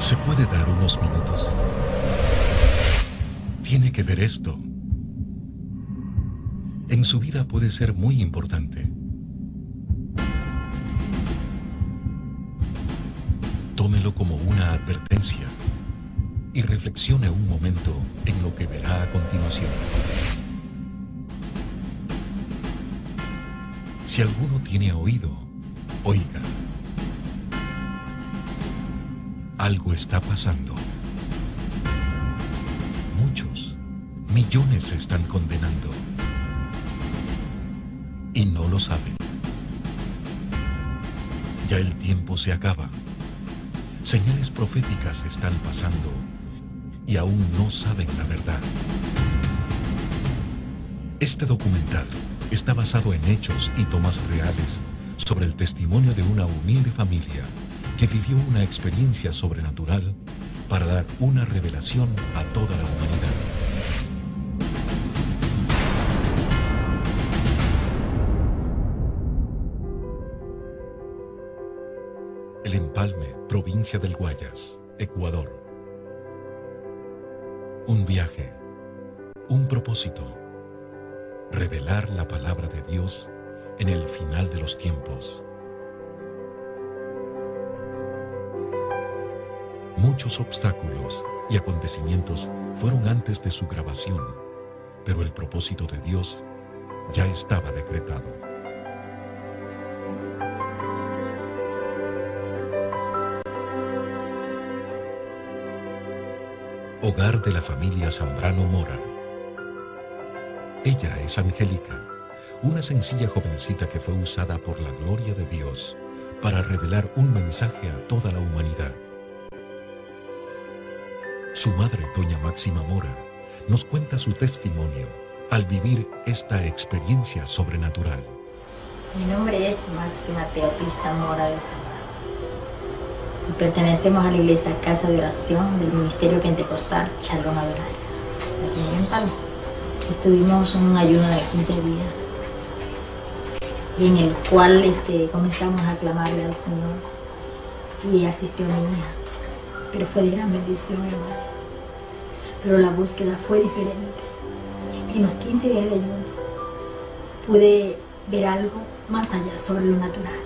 ¿Se puede dar unos minutos? Tiene que ver esto. En su vida puede ser muy importante. Tómelo como una advertencia y reflexione un momento en lo que verá a continuación. Si alguno tiene oído, oiga. Algo está pasando. Muchos, millones se están condenando. Y no lo saben. Ya el tiempo se acaba. Señales proféticas están pasando y aún no saben la verdad. Este documental está basado en hechos y tomas reales sobre el testimonio de una humilde familia que vivió una experiencia sobrenatural para dar una revelación a toda la humanidad. El Empalme, provincia del Guayas, Ecuador. Un viaje, un propósito, revelar la palabra de Dios en el final de los tiempos. Muchos obstáculos y acontecimientos fueron antes de su grabación, pero el propósito de Dios ya estaba decretado. Hogar de la familia Zambrano Mora. Ella es Angélica, una sencilla jovencita que fue usada por la gloria de Dios para revelar un mensaje a toda la humanidad. Su madre, doña Máxima Mora, nos cuenta su testimonio al vivir esta experiencia sobrenatural. Mi nombre es Máxima Teopista Mora de Zambrano. Pertenecemos a la iglesia Casa de Oración del Ministerio Pentecostal Shalom Adonai, aquí en Empalme. Estuvimos un ayuno de 15 días y en el cual comenzamos a clamarle al Señor y asistió mi hija, pero fue de gran bendición, hermano. Pero la búsqueda fue diferente. En los 15 días de ayuno pude ver algo más allá sobre lo natural,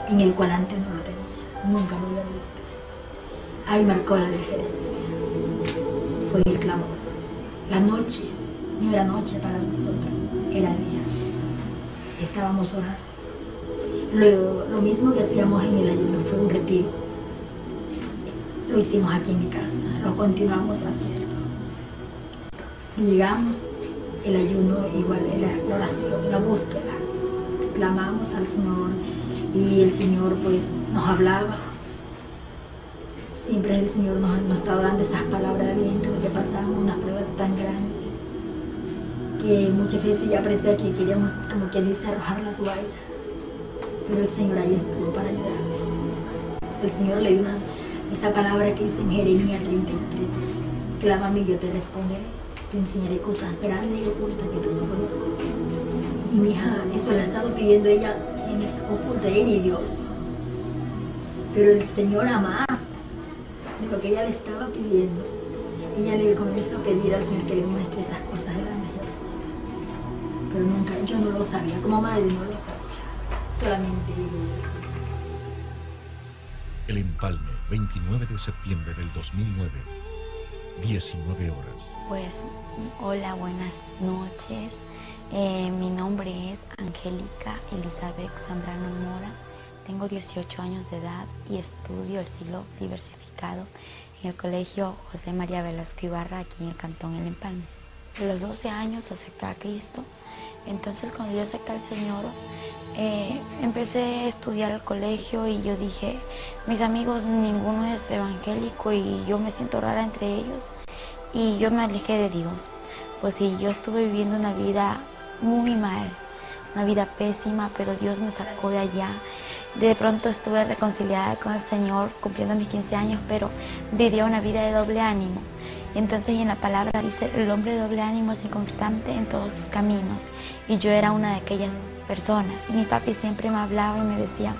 en el cual antes no lo tenía. Nunca lo había visto. Ahí marcó la diferencia. Fue el clamor. La noche no era noche para nosotros, era día. Estábamos orando. Lo mismo que hacíamos en el ayuno fue un retiro. Lo hicimos aquí en mi casa, lo continuamos haciendo. Llegamos, el ayuno igual era la oración, la búsqueda. Clamamos al Señor y el Señor pues nos hablaba. Siempre el Señor nos estaba dando esas palabras de aliento, que pasamos una prueba tan grande que muchas veces ya parecía que queríamos, como quien dice, arrojar la toalla, pero el Señor ahí estuvo para ayudar. El Señor le dio esa palabra que dice en Jeremías 33: clámame y yo te responderé, te enseñaré cosas grandes y ocultas que tú no conoces. Y mi hija, eso la ha estado pidiendo ella en oculto, ella y Dios. Pero el Señor, a más de lo que ella le estaba pidiendo, ella le comenzó a pedir al Señor que le muestre esas cosas grandes y ocultas. Pero nunca, yo no lo sabía, como madre no lo sabía, solamente ella. El Empalme, 29 de septiembre del 2009, 19 horas. Pues, hola, buenas noches. Mi nombre es Angélica Elizabeth Zambrano Mora. Tengo 18 años de edad y estudio el siglo diversificado en el Colegio José María Velasco Ibarra, aquí en el Cantón El Empalme. A los 12 años acepté a Cristo. Entonces, cuando yo acepté al Señor, empecé a estudiar al colegio y yo dije, mis amigos ninguno es evangélico y yo me siento rara entre ellos, y yo me alejé de Dios. Pues sí, yo estuve viviendo una vida muy mal, una vida pésima, pero Dios me sacó de allá. De pronto estuve reconciliada con el Señor cumpliendo mis 15 años, pero vivía una vida de doble ánimo. Entonces, en la palabra dice, el hombre de doble ánimo es inconstante en todos sus caminos, y yo era una de aquellas personas. Mi papi siempre me hablaba y me decía,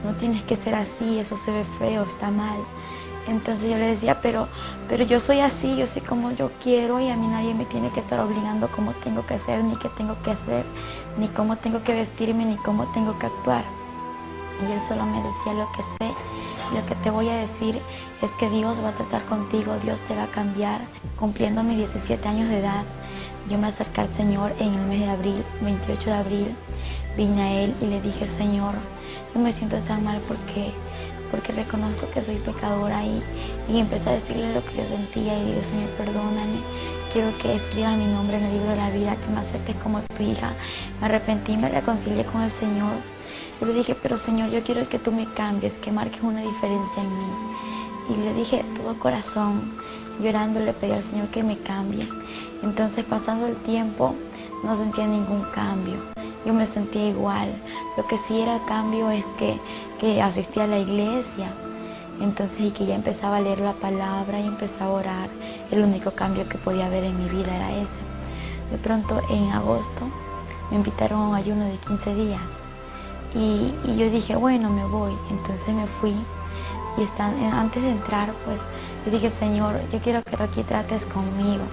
no tienes que ser así, eso se ve feo, está mal. Entonces yo le decía, pero yo soy así, yo soy como yo quiero y a mí nadie me tiene que estar obligando cómo tengo que hacer, ni qué tengo que hacer, ni cómo tengo que vestirme, ni cómo tengo que actuar. Y él solo me decía, lo que sé, lo que te voy a decir es que Dios va a tratar contigo, Dios te va a cambiar. Cumpliendo mis 17 años de edad, yo me acerqué al Señor en el mes de abril, 28 de abril, vine a Él y le dije, Señor, yo me siento tan mal porque reconozco que soy pecadora y empecé a decirle lo que yo sentía y digo, Señor, perdóname, quiero que escribas mi nombre en el libro de la vida, que me aceptes como tu hija. Me arrepentí, me reconcilié con el Señor. Yo le dije, pero Señor, yo quiero que tú me cambies, que marques una diferencia en mí. Y le dije todo corazón, llorando, le pedí al Señor que me cambie. Entonces, pasando el tiempo, no sentía ningún cambio. Yo me sentía igual. Lo que sí era cambio es que asistía a la iglesia. Entonces, y que ya empezaba a leer la palabra y empezaba a orar. El único cambio que podía haber en mi vida era ese. De pronto, en agosto, me invitaron a un ayuno de 15 días. Y yo dije, bueno, me voy. Entonces me fui. Y antes de entrar, pues, yo dije, Señor, yo quiero que tú aquí trates conmigo.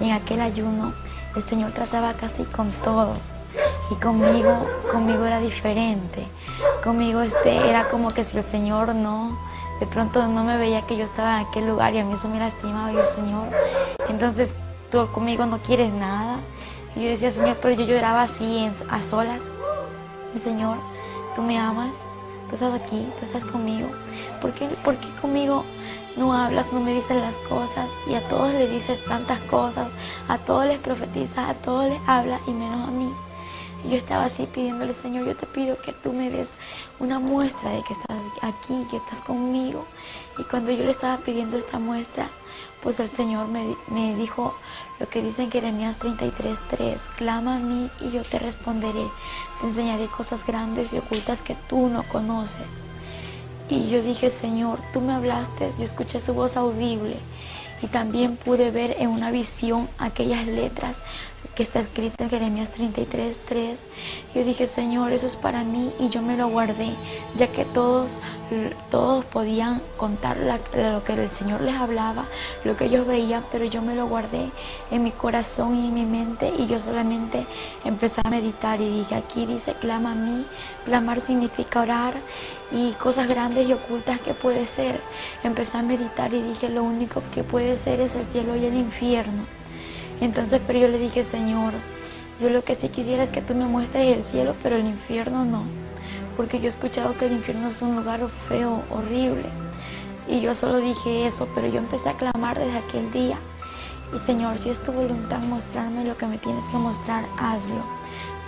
Y en aquel ayuno, el Señor trataba casi con todos. Y conmigo era diferente. Conmigo era como que si el Señor de pronto no me veía que yo estaba en aquel lugar y a mí eso me lastimaba y el Señor, entonces tú conmigo no quieres nada. Y yo decía, Señor, pero yo lloraba así a solas. Y Señor, tú me amas, tú estás aquí, tú estás conmigo. ¿Por qué conmigo no hablas, no me dices las cosas? Y a todos le dices tantas cosas, a todos les profetizas, a todos les hablas y menos a mí. Y yo estaba así pidiéndole, Señor, yo te pido que tú me des una muestra de que estás aquí, que estás conmigo. Y cuando yo le estaba pidiendo esta muestra, pues el Señor me dijo lo que dice en Jeremías 33:3, clama a mí y yo te responderé, te enseñaré cosas grandes y ocultas que tú no conoces. Y yo dije, Señor, tú me hablaste, yo escuché su voz audible y también pude ver en una visión aquellas letras que está escrito en Jeremías 33:3. Yo dije, Señor, eso es para mí y yo me lo guardé, ya que todos podían contar lo que el Señor les hablaba, lo que ellos veían, pero yo me lo guardé en mi corazón y en mi mente y yo solamente empecé a meditar y dije, aquí dice, clama a mí. Clamar significa orar y cosas grandes y ocultas que puede ser. Empecé a meditar y dije, lo único que puede ser es el cielo y el infierno. Entonces, pero yo le dije, Señor, yo lo que sí quisiera es que tú me muestres el cielo, pero el infierno no. Porque yo he escuchado que el infierno es un lugar feo, horrible. Y yo solo dije eso, pero yo empecé a clamar desde aquel día. Y Señor, si es tu voluntad mostrarme lo que me tienes que mostrar, hazlo.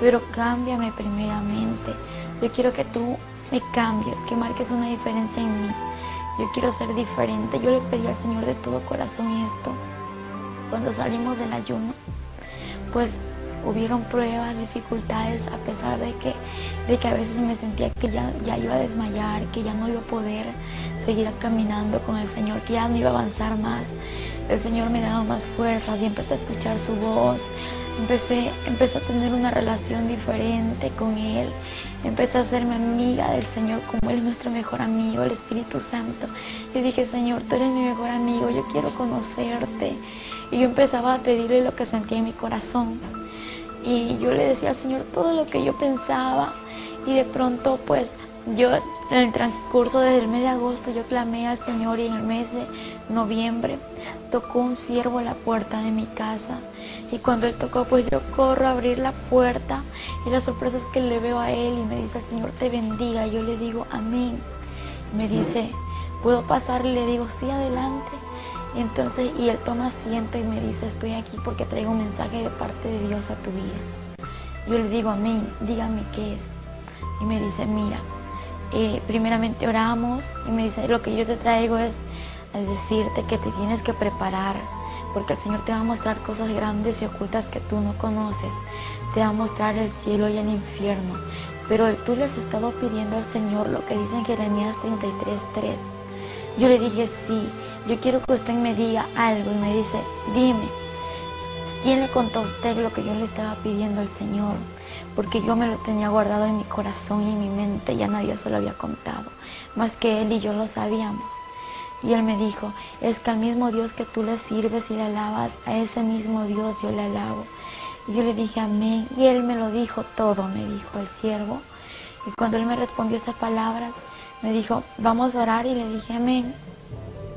Pero cámbiame primeramente. Yo quiero que tú me cambies, que marques una diferencia en mí. Yo quiero ser diferente. Yo le pedí al Señor de todo corazón esto. Cuando salimos del ayuno, pues hubieron pruebas, dificultades, a pesar de que a veces me sentía que ya iba a desmayar, que ya no iba a poder seguir caminando con el Señor, que ya no iba a avanzar más. El Señor me daba más fuerzas y empecé a escuchar su voz. Empecé a tener una relación diferente con Él. Empecé a hacerme amiga del Señor, como Él es nuestro mejor amigo, el Espíritu Santo. Yo dije, Señor, tú eres mi mejor amigo, yo quiero conocerte. Y yo empezaba a pedirle lo que sentía en mi corazón. Y yo le decía al Señor todo lo que yo pensaba. Y de pronto, pues, yo en el transcurso desde el mes de agosto, yo clamé al Señor y en el mes de noviembre tocó un siervo a la puerta de mi casa. Y cuando él tocó, pues yo corro a abrir la puerta y la sorpresa es que le veo a él y me dice, el Señor te bendiga. Y yo le digo, amén. Me dice, ¿puedo pasar? Y le digo, sí, adelante. Y entonces, y él toma asiento y me dice, estoy aquí porque traigo un mensaje de parte de Dios a tu vida. Yo le digo, amén, dígame qué es. Y me dice, mira, primeramente oramos y me dice, lo que yo te traigo es decirte que te tienes que preparar porque el Señor te va a mostrar cosas grandes y ocultas que tú no conoces. Te va a mostrar el cielo y el infierno. Pero tú le has estado pidiendo al Señor lo que dice en Jeremías 33:3. Yo le dije, sí, yo quiero que usted me diga algo. Y me dice, dime, ¿quién le contó a usted lo que yo le estaba pidiendo al Señor? Porque yo me lo tenía guardado en mi corazón y en mi mente, ya nadie se lo había contado, más que Él y yo lo sabíamos. Y él me dijo, es que al mismo Dios que tú le sirves y le alabas, a ese mismo Dios yo le alabo. Y yo le dije amén, y él me lo dijo todo, me dijo el siervo. Y cuando él me respondió estas palabras, me dijo, vamos a orar, y le dije amén.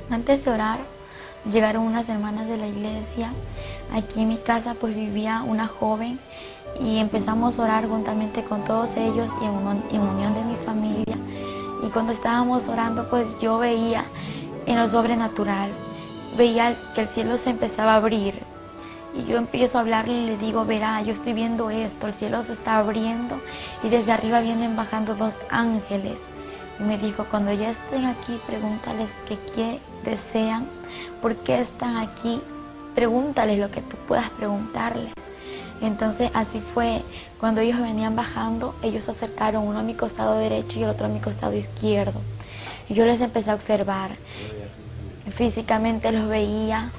Antes de orar, llegaron unas hermanas de la iglesia. Aquí en mi casa pues vivía una joven, y empezamos a orar juntamente con todos ellos y en unión de mi familia. Y cuando estábamos orando, pues yo veía en lo sobrenatural, veía que el cielo se empezaba a abrir. Y yo empiezo a hablarle y le digo, verá, yo estoy viendo esto, el cielo se está abriendo y desde arriba vienen bajando 2 ángeles. Y me dijo, cuando ya estén aquí, pregúntales qué desean, por qué están aquí, pregúntales lo que tú puedas preguntarles. Entonces así fue, cuando ellos venían bajando, ellos se acercaron, uno a mi costado derecho y el otro a mi costado izquierdo. Y yo les empecé a observar, físicamente los veía,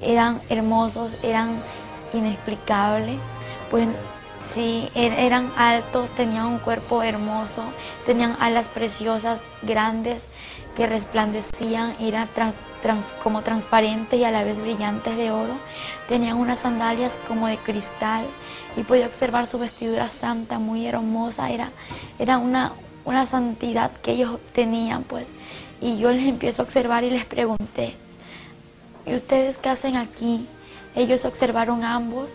eran hermosos, eran inexplicables, pues sí, eran altos, tenían un cuerpo hermoso, tenían alas preciosas, grandes, que resplandecían, eran como transparentes y a la vez brillantes de oro, tenían unas sandalias como de cristal y podía observar su vestidura santa, muy hermosa, era una santidad que ellos tenían, pues, y yo les empiezo a observar y les pregunté, ¿y ustedes qué hacen aquí? Ellos observaron ambos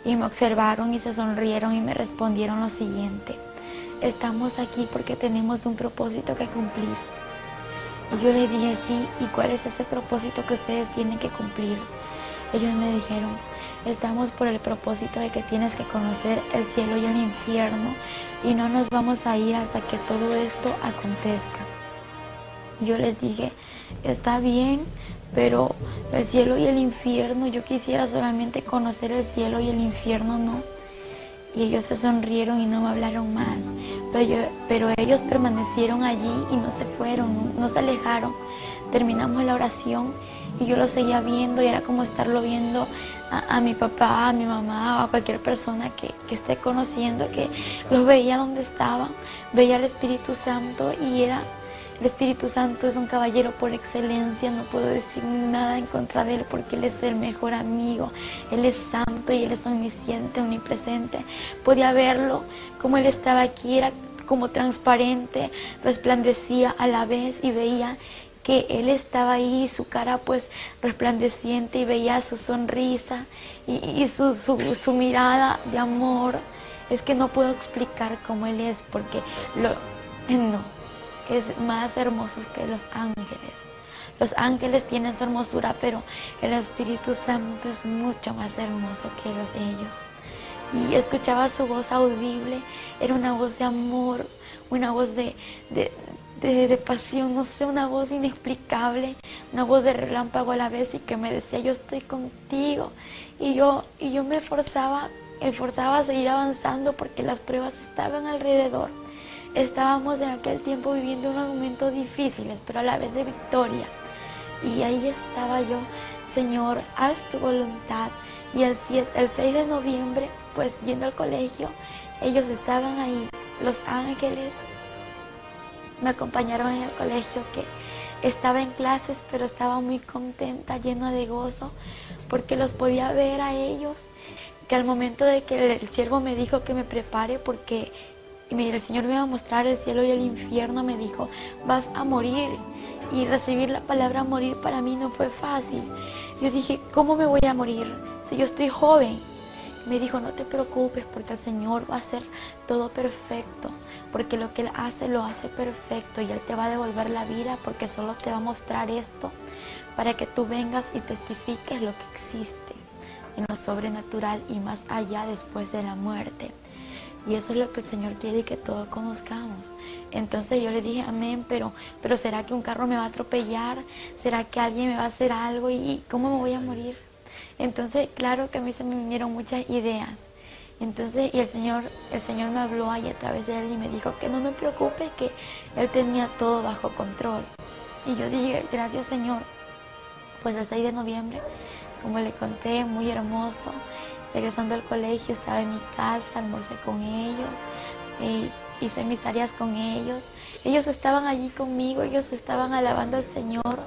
y me observaron y se sonrieron y me respondieron lo siguiente, estamos aquí porque tenemos un propósito que cumplir. Y yo les dije, sí, ¿y cuál es ese propósito que ustedes tienen que cumplir? Ellos me dijeron, estamos por el propósito de que tienes que conocer el cielo y el infierno y no nos vamos a ir hasta que todo esto acontezca. Yo les dije, está bien, pero el cielo y el infierno, yo quisiera solamente conocer el cielo y el infierno no. Y ellos se sonrieron y no me hablaron más, pero ellos permanecieron allí y no se fueron, no se alejaron. Terminamos la oración y yo lo seguía viendo y era como estarlo viendo a mi papá, a mi mamá o a cualquier persona que esté conociendo, que los veía donde estaban, veía al Espíritu Santo y el Espíritu Santo es un caballero por excelencia, no puedo decir nada en contra de él porque él es el mejor amigo, él es santo y él es omnisciente, omnipresente. Podía verlo como él estaba aquí, era como transparente, resplandecía a la vez y veía que él estaba ahí, su cara pues resplandeciente y veía su sonrisa y su mirada de amor. Es que no puedo explicar cómo él es porque no. Es más hermosos que los ángeles. Los ángeles tienen su hermosura, pero el Espíritu Santo es mucho más hermoso que los de ellos. Y escuchaba su voz audible, era una voz de amor, una voz de pasión, no sé, una voz inexplicable, una voz de relámpago a la vez y que me decía, yo estoy contigo. Y yo me esforzaba a seguir avanzando porque las pruebas estaban alrededor. Estábamos en aquel tiempo viviendo unos momentos difíciles, pero a la vez de victoria. Y ahí estaba yo, Señor, haz tu voluntad. Y el 6 de noviembre, pues yendo al colegio, ellos estaban ahí, los ángeles me acompañaron en el colegio, que estaba en clases, pero estaba muy contenta, llena de gozo, porque los podía ver a ellos, que al momento de que el siervo me dijo que me prepare, porque el Señor me iba a mostrar el cielo y el infierno, me dijo, vas a morir. Y recibir la palabra morir para mí no fue fácil. Yo dije, ¿cómo me voy a morir si yo estoy joven? Me dijo, no te preocupes porque el Señor va a hacer todo perfecto, porque lo que Él hace lo hace perfecto y Él te va a devolver la vida porque solo te va a mostrar esto para que tú vengas y testifiques lo que existe en lo sobrenatural y más allá después de la muerte. Y eso es lo que el Señor quiere que todos conozcamos. Entonces yo le dije, amén, pero ¿será que un carro me va a atropellar? ¿Será que alguien me va a hacer algo? ¿Y cómo me voy a morir? Entonces, claro que a mí se me vinieron muchas ideas. Entonces, y el Señor me habló ahí a través de él y me dijo que no me preocupe, que Él tenía todo bajo control. Y yo dije, gracias Señor. Pues el 6 de noviembre, como le conté, muy hermoso. Regresando al colegio, estaba en mi casa, almorcé con ellos, hice mis tareas con ellos. Ellos estaban allí conmigo, ellos estaban alabando al Señor.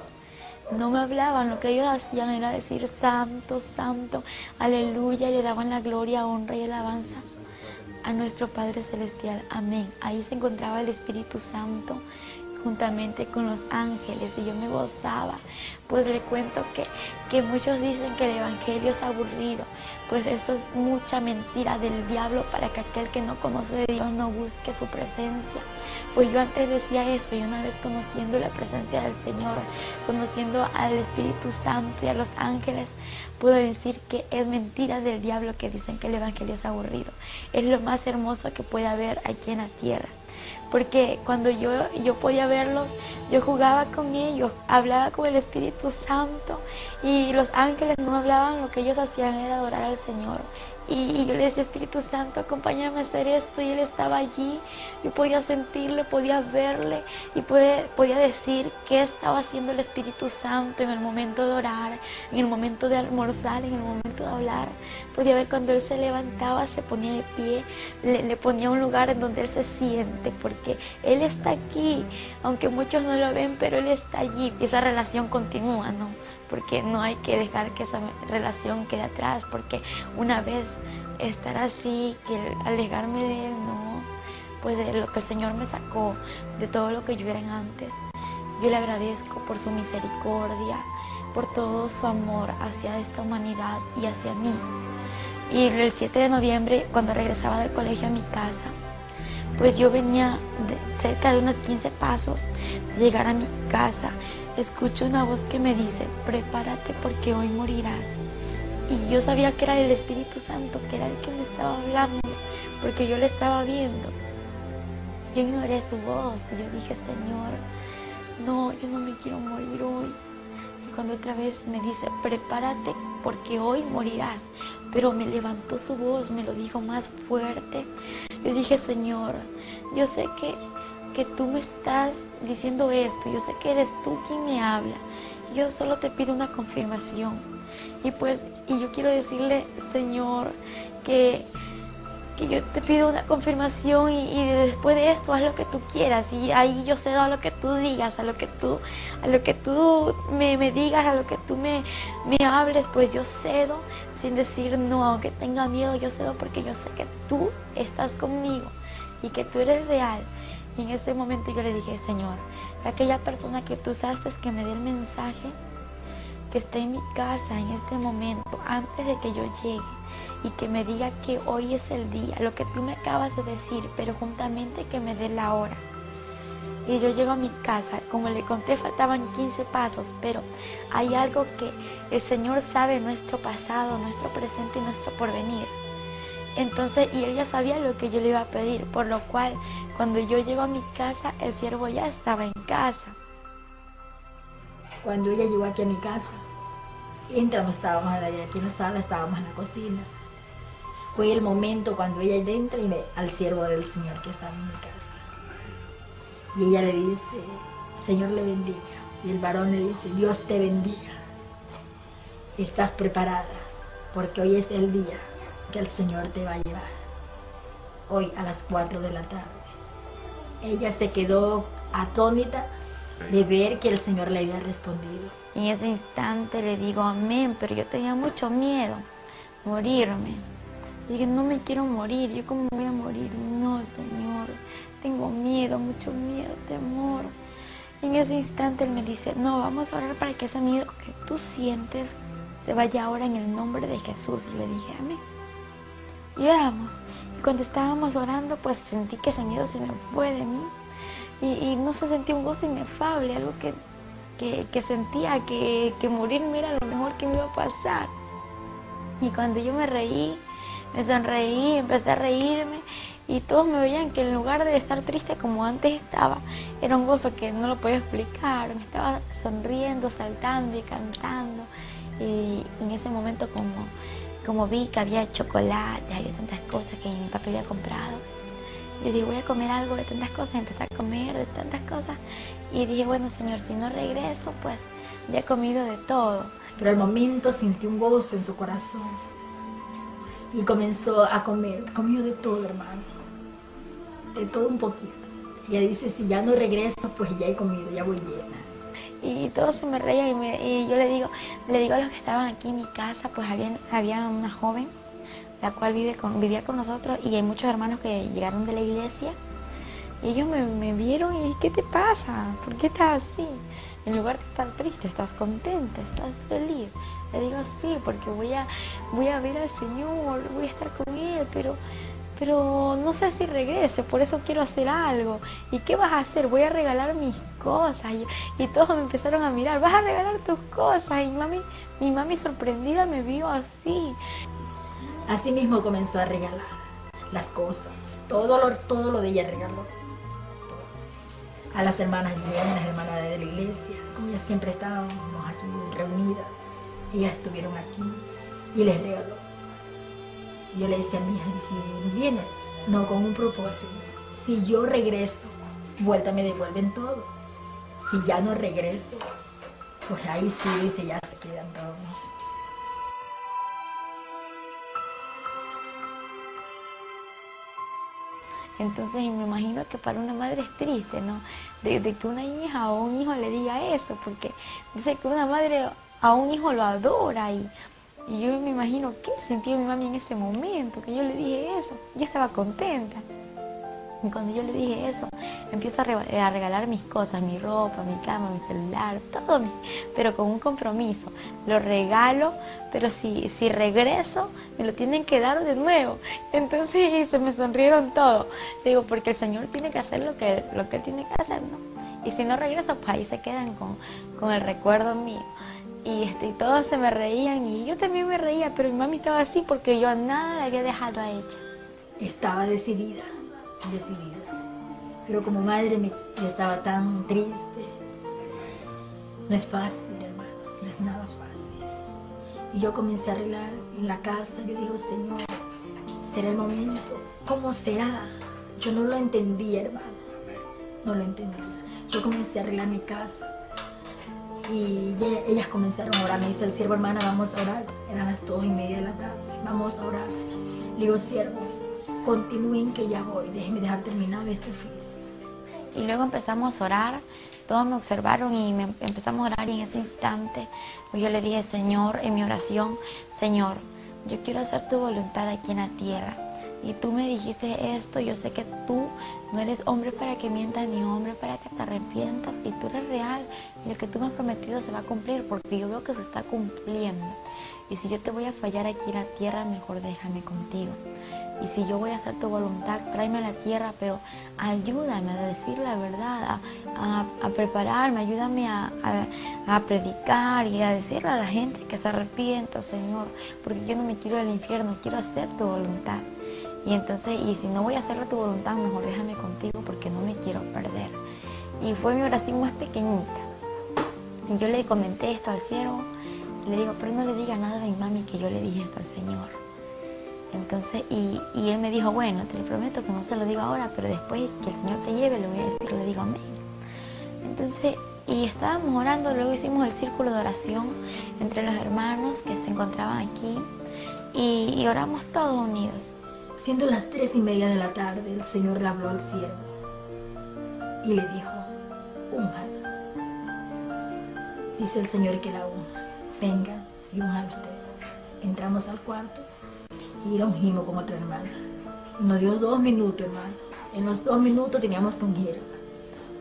no me hablaban, lo que ellos hacían era decir santo, santo, aleluya, y le daban la gloria, honra y alabanza a nuestro Padre Celestial, amén. Ahí se encontraba el Espíritu Santo juntamente con los ángeles y yo me gozaba. Pues le cuento que muchos dicen que el evangelio es aburrido, pues eso es mucha mentira del diablo para que aquel que no conoce de Dios no busque su presencia. Pues yo antes decía eso, y una vez conociendo la presencia del Señor, conociendo al Espíritu Santo y a los ángeles, puedo decir que es mentira del diablo que dicen que el evangelio es aburrido. Es lo más hermoso que puede haber aquí en la tierra. Porque cuando yo podía verlos, yo jugaba con ellos, hablaba con el Espíritu Santo y los ángeles no hablaban, lo que ellos hacían era adorar al Señor. Y yo le decía, Espíritu Santo, acompáñame a hacer esto, y Él estaba allí. Yo podía sentirle, podía verle y podía decir qué estaba haciendo el Espíritu Santo en el momento de orar, en el momento de almorzar, en el momento de hablar. Podía ver cuando Él se levantaba, se ponía de pie, le ponía un lugar en donde Él se siente, porque Él está aquí, aunque muchos no lo ven, pero Él está allí y esa relación continúa, ¿no? Porque no hay que dejar que esa relación quede atrás, porque una vez estar así, que alejarme de Él, no, pues de lo que el Señor me sacó, de todo lo que yo era antes. Yo le agradezco por su misericordia, por todo su amor hacia esta humanidad y hacia mí. Y el 7 de noviembre, cuando regresaba del colegio a mi casa, pues yo venía cerca de unos 15 pasos de llegar a mi casa. Escucho una voz que me dice, prepárate porque hoy morirás. Y yo sabía que era el Espíritu Santo, que era el que me estaba hablando, porque yo le estaba viendo. Yo ignoré su voz y yo dije, Señor, no, yo no me quiero morir hoy. Y cuando otra vez me dice, prepárate porque hoy morirás, pero me levantó su voz, me lo dijo más fuerte. Yo dije, Señor, yo sé que tú me estás diciendo esto, yo sé que eres tú quien me habla, yo solo te pido una confirmación. Y yo quiero decirle, Señor, que yo te pido una confirmación y después de esto haz lo que tú quieras, y ahí yo cedo a lo que tú digas, a lo que tú me digas, a lo que tú me hables, pues yo cedo sin decir no, aunque tenga miedo, yo cedo porque yo sé que tú estás conmigo y que tú eres real. Y en ese momento yo le dije, Señor, aquella persona que tú usaste que me dé el mensaje, que esté en mi casa en este momento, antes de que yo llegue, y que me diga que hoy es el día, lo que tú me acabas de decir, pero juntamente que me dé la hora. Y yo llego a mi casa, como le conté, faltaban 15 pasos, pero hay algo que el Señor sabe, nuestro pasado, nuestro presente y nuestro porvenir. Entonces, y Él ya sabía lo que yo le iba a pedir, por lo cual, cuando yo llego a mi casa, el siervo ya estaba en casa. Cuando ella llegó aquí a mi casa, entramos, estábamos aquí en la sala, estábamos en la cocina. Fue el momento cuando ella entra y al siervo del Señor que estaba en mi casa. Y ella le dice, Señor le bendiga. Y el varón le dice, Dios te bendiga. Estás preparada, porque hoy es el día que el Señor te va a llevar. Hoy a las 4 de la tarde. Ella se quedó atónita de ver que el Señor le había respondido. En ese instante le digo amén, pero yo tenía mucho miedo, morirme. Dije, no me quiero morir, ¿yo cómo me voy a morir? No, Señor, tengo miedo, mucho miedo, temor. En ese instante Él me dice, no, vamos a orar para que ese miedo que tú sientes se vaya ahora en el nombre de Jesús. Y le dije, amén. Y oramos. Y cuando estábamos orando, pues sentí que ese miedo se me fue de mí. Y no se sentía un gozo inefable, algo que sentía que morirme era lo mejor que me iba a pasar. Y cuando yo me reí, me sonreí, empecé a reírme y todos me veían que en lugar de estar triste como antes estaba, era un gozo que no lo podía explicar. Me estaba sonriendo, saltando y cantando. Y en ese momento como vi que había chocolate, había tantas cosas que mi papá había comprado, yo dije, voy a comer algo de tantas cosas, empecé a comer de tantas cosas y dije, bueno, Señor, si no regreso, pues ya he comido de todo. Pero al momento sintió un gozo en su corazón y comenzó a comer, comió de todo, hermano, de todo un poquito. Ella dice, si ya no regreso, pues ya he comido, ya voy llena. y todos se me reían y yo le digo a los que estaban aquí en mi casa, pues había una joven, la cual vivía con nosotros, y hay muchos hermanos que llegaron de la iglesia, y ellos me vieron y ¿qué te pasa? ¿Por qué estás así? En lugar de estar triste, ¿estás contenta? ¿Estás feliz? Le digo, sí, porque voy a ver al Señor, voy a estar con Él, pero no sé si regrese, por eso quiero hacer algo. ¿Y qué vas a hacer? Voy a regalar mis cosas. Y todos me empezaron a mirar, vas a regalar tus cosas. Y mi mami sorprendida me vio así. Así mismo comenzó a regalar las cosas, todo lo de ella regaló. A las hermanas bien, las hermanas de la iglesia, como ellas siempre estábamos aquí reunidas, ellas estuvieron aquí y les regaló. Yo le decía a mi hija, si viene, no con un propósito, si yo regreso, vuelta me devuelven todo. Si ya no regreso, pues ahí sí, dice, ya se quedan todos. Entonces me imagino que para una madre es triste, ¿no? De que una hija o un hijo le diga eso, porque dice que una madre a un hijo lo adora y yo me imagino qué sintió mi mami en ese momento, que yo le dije eso. Yo estaba contenta. Y cuando yo le dije eso, empiezo a regalar mis cosas, mi ropa, mi cama, mi celular, todo, pero con un compromiso. Lo regalo, pero si regreso, me lo tienen que dar de nuevo. Entonces se me sonrieron todos. Digo, porque el Señor tiene que hacer lo que Él tiene que hacer, ¿no? Y si no regreso, pues ahí se quedan con el recuerdo mío. Y todos se me reían y yo también me reía, pero mi mami estaba así porque yo a nada la había dejado a ella. Estaba decidida. Pero como madre yo estaba tan triste. No es fácil, hermano, no es nada fácil. Y yo comencé a arreglar en la casa. Yo digo, Señor, ¿será el momento? ¿Cómo será? Yo no lo entendía, hermano. No lo entendía. Yo comencé a arreglar mi casa. Y ellas comenzaron a orar. Me dice el siervo, hermana, vamos a orar. Eran las 2:30 de la tarde. Vamos a orar. Le digo, siervo, continúen que ya voy. Déjenme dejar terminar este oficio. Y luego empezamos a orar. Todos me observaron y empezamos a orar, y en ese instante yo le dije, Señor, en mi oración, Señor, yo quiero hacer tu voluntad aquí en la tierra. Y tú me dijiste esto, yo sé que tú no eres hombre para que mientas ni hombre para que te arrepientas, y tú eres real y lo que tú me has prometido se va a cumplir, porque yo veo que se está cumpliendo. Y si yo te voy a fallar aquí en la tierra, mejor déjame contigo. Y si yo voy a hacer tu voluntad, tráeme a la tierra, pero ayúdame a decir la verdad, a prepararme, ayúdame a predicar y a decirle a la gente que se arrepienta, Señor, porque yo no me quiero del infierno, quiero hacer tu voluntad. Y entonces, y si no voy a hacer tu voluntad, mejor déjame contigo porque no me quiero perder. Y fue mi oración más pequeñita. Y yo le comenté esto al siervo, y le digo, pero no le diga nada a mi mami que yo le dije esto al Señor. Entonces, y él me dijo, bueno, te lo prometo que no se lo digo ahora, pero después que el Señor te lleve, le voy a decir, le digo amén. Entonces, y estábamos orando, luego hicimos el círculo de oración entre los hermanos que se encontraban aquí, y oramos todos unidos. Siendo las 3:30 de la tarde, el Señor le habló al siervo y le dijo, únjala. Dice el Señor que la unja. Venga y unja usted. Entramos al cuarto y la ungimos con otra hermana. Nos dio 2 minutos, hermano. En los 2 minutos teníamos que ungir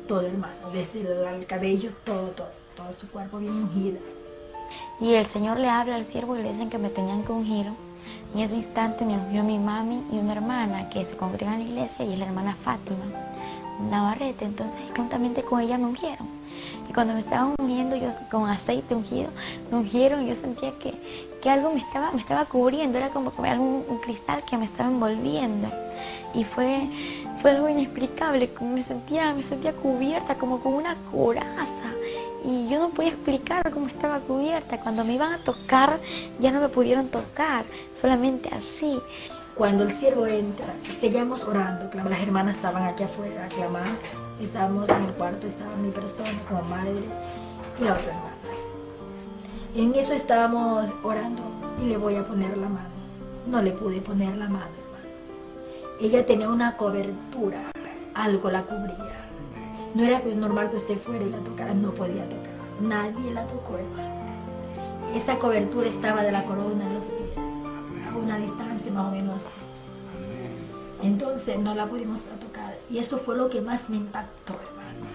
todo, hermano. Desde el cabello, todo su cuerpo bien ungido. Y el Señor le habla al siervo y le dicen que me tenían que ungir. En ese instante me ungió mi mami y una hermana que se congrega en la iglesia, y es la hermana Fátima Navarrete. Entonces, juntamente con ella me ungieron. Y cuando me estaban ungiendo, yo con aceite ungido, me ungieron, y yo sentía que algo me estaba cubriendo, era como que un cristal que me estaba envolviendo. Y fue algo inexplicable, me sentía cubierta como con una coraza. Y yo no podía explicar cómo estaba cubierta. Cuando me iban a tocar, ya no me pudieron tocar, solamente así. Cuando el siervo entra, seguíamos orando, las hermanas estaban aquí afuera aclamando. Estábamos en el cuarto, estaba mi persona como madre y la otra hermana. En eso estábamos orando y le voy a poner la mano. No le pude poner la mano, hermano. Ella tenía una cobertura, algo la cubría. No era normal que usted fuera y la tocara, no podía tocar. Nadie la tocó, hermano. Esta cobertura estaba de la corona en los pies, a una distancia más o menos así. Entonces no la pudimos tocar. Y eso fue lo que más me impactó, hermano.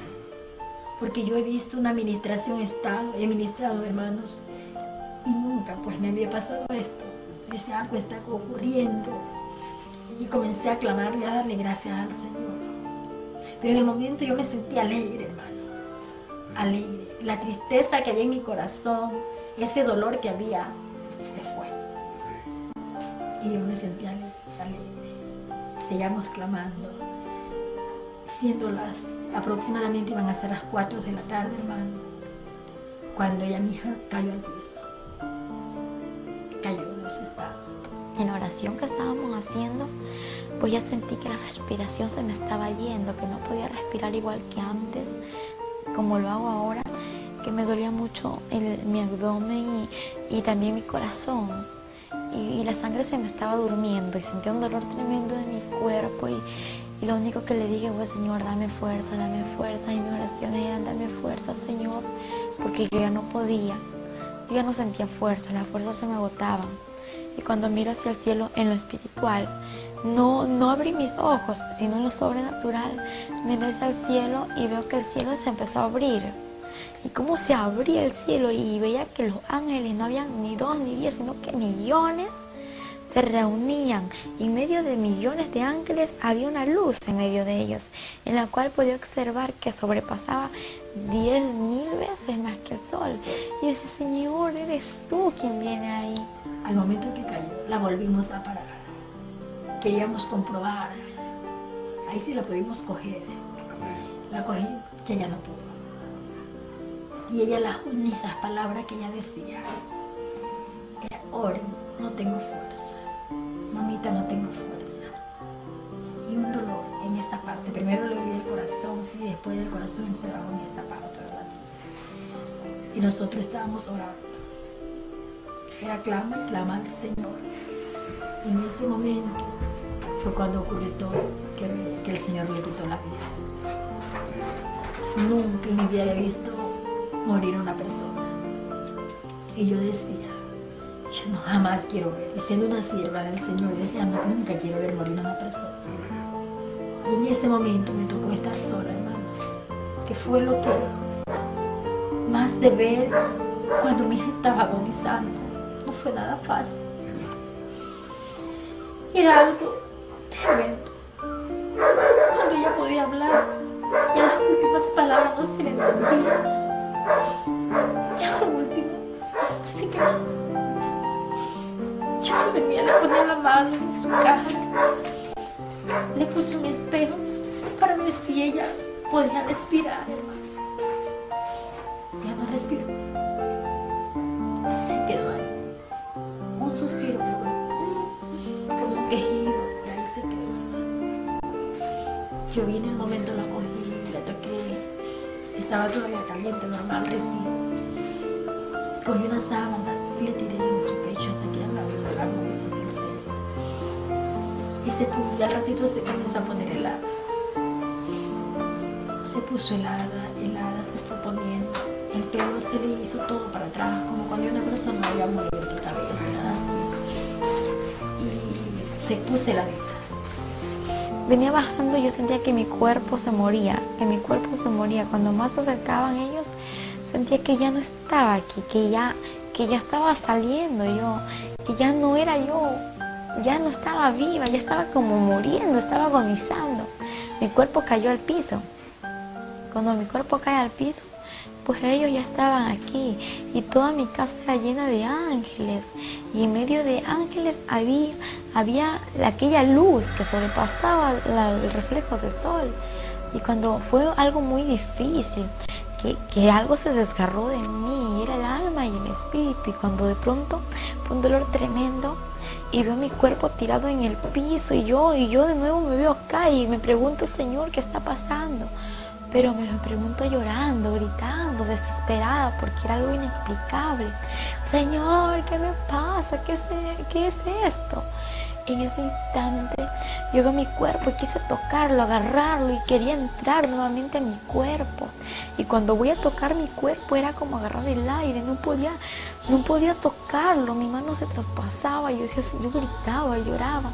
Porque yo he visto una administración Estado, he ministrado, hermanos, y nunca pues me había pasado esto. Ese algo está ocurriendo. Y comencé a clamarle, a darle gracias al Señor. Pero en el momento yo me sentí alegre, hermano. Alegre. La tristeza que había en mi corazón, ese dolor que había, se fue. Y yo me sentí alegre. Seguíamos clamando. Siendo aproximadamente iban a ser las 4 de la tarde, hermano, cuando ella, mi hija, cayó al piso. Cayó en su estado. En la oración que estábamos haciendo, pues ya sentí que la respiración se me estaba yendo, que no podía respirar igual que antes, como lo hago ahora, que me dolía mucho mi abdomen y también mi corazón. Y la sangre se me estaba durmiendo y sentía un dolor tremendo en mi cuerpo y lo único que le dije fue: Señor, dame fuerza, y mis oraciones eran: dame fuerza, Señor, porque yo ya no podía, yo ya no sentía fuerza, las fuerzas se me agotaban. Y cuando miro hacia el cielo en lo espiritual, no abrí mis ojos, sino en lo sobrenatural, miré hacia el cielo y veo que el cielo se empezó a abrir. Y cómo se abría el cielo y veía que los ángeles no habían ni 2 ni 10, sino que millones se reunían. Y en medio de millones de ángeles había una luz en medio de ellos, en la cual podía observar que sobrepasaba 10.000 veces más que el sol. Y dice: Señor, eres tú quien viene ahí. Al momento que cayó, la volvimos a parar. Queríamos comprobar. Ahí sí la pudimos coger. La cogí, ella no pudo. Y ella, las únicas palabras que ella decía era: Oren, no tengo fuerza. Mamita, no tengo fuerza. Y un dolor en esta parte. Primero le oí el corazón y después del corazón encerrado en esta parte, ¿verdad? Y nosotros estábamos orando. Era clama y clama al Señor. Y en ese momento fue cuando ocurrió todo, que el Señor le quitó la vida. Nunca en mi vida había visto morir a una persona. Y yo decía: yo no jamás quiero ver. Y siendo una sierva del Señor, decía: no, nunca quiero ver morir a una persona. Y en ese momento me tocó estar sola, hermano. Que fue lo que más de ver cuando mi hija estaba agonizando. No fue nada fácil. Era algo tremendo. Cuando ella podía hablar, ya las últimas palabras no se le entendían. Ya lo último se quedó. Yo venía, le ponía la mano en su cara, le puse un espejo para ver si ella podía respirar, hermano. Ya no respiró. Se quedó ahí. Un suspiro, como un quejido, y ahí se quedó, hermano. Yo vi en el momento, la cogí, la toqué. Estaba todavía caliente, normal, recién. Cogí una sábana y le tiré en su pecho hasta que la nubes hacia el cielo. Y se puso, y al ratito se comenzó a poner helada. Se puso helada, se fue poniendo. El pelo se le hizo todo para atrás, como cuando una persona había muerto el cabello, así. Y se puso heladita. Venía bajando y yo sentía que mi cuerpo se moría, Cuando más se acercaban ellos, sentía que ya no estaba aquí, que ya estaba saliendo yo, que ya no era yo, ya no estaba viva, ya estaba como muriendo, estaba agonizando. Mi cuerpo cayó al piso. Cuando mi cuerpo cae al piso, pues ellos ya estaban aquí y toda mi casa era llena de ángeles. Y en medio de ángeles había aquella luz que sobrepasaba el reflejo del sol. Y cuando fue algo muy difícil, que algo se desgarró de mí, era el alma y el espíritu, y cuando de pronto fue un dolor tremendo y veo mi cuerpo tirado en el piso y yo de nuevo me veo acá y me pregunto: Señor, ¿qué está pasando? Pero me lo pregunto llorando, gritando, desesperada, porque era algo inexplicable. Señor, ¿qué me pasa? ¿Qué es esto? en ese instante yo veo mi cuerpo y quise tocarlo, agarrarlo y quería entrar nuevamente a mi cuerpo. Y cuando voy a tocar mi cuerpo era como agarrar el aire, no podía tocarlo, mi mano se traspasaba, yo gritaba, lloraba.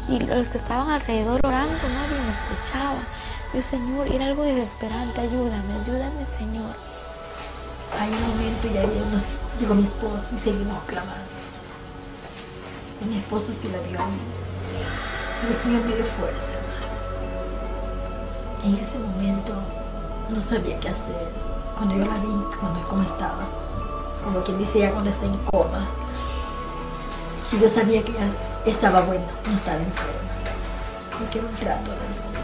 Y los que estaban alrededor orando, nadie me escuchaba. Yo, Señor, era algo desesperante, ayúdame, Señor. Hay un momento ya llegó mi esposo y seguimos clamando. Y mi esposo sí la vio. Pero el Señor me dio fuerza. En ese momento no sabía qué hacer. Cuando yo la vi, cómo estaba, como quien dice ya cuando está en coma. Si yo sabía que ella estaba buena, no estaba enferma. Porque era un trato del Señor.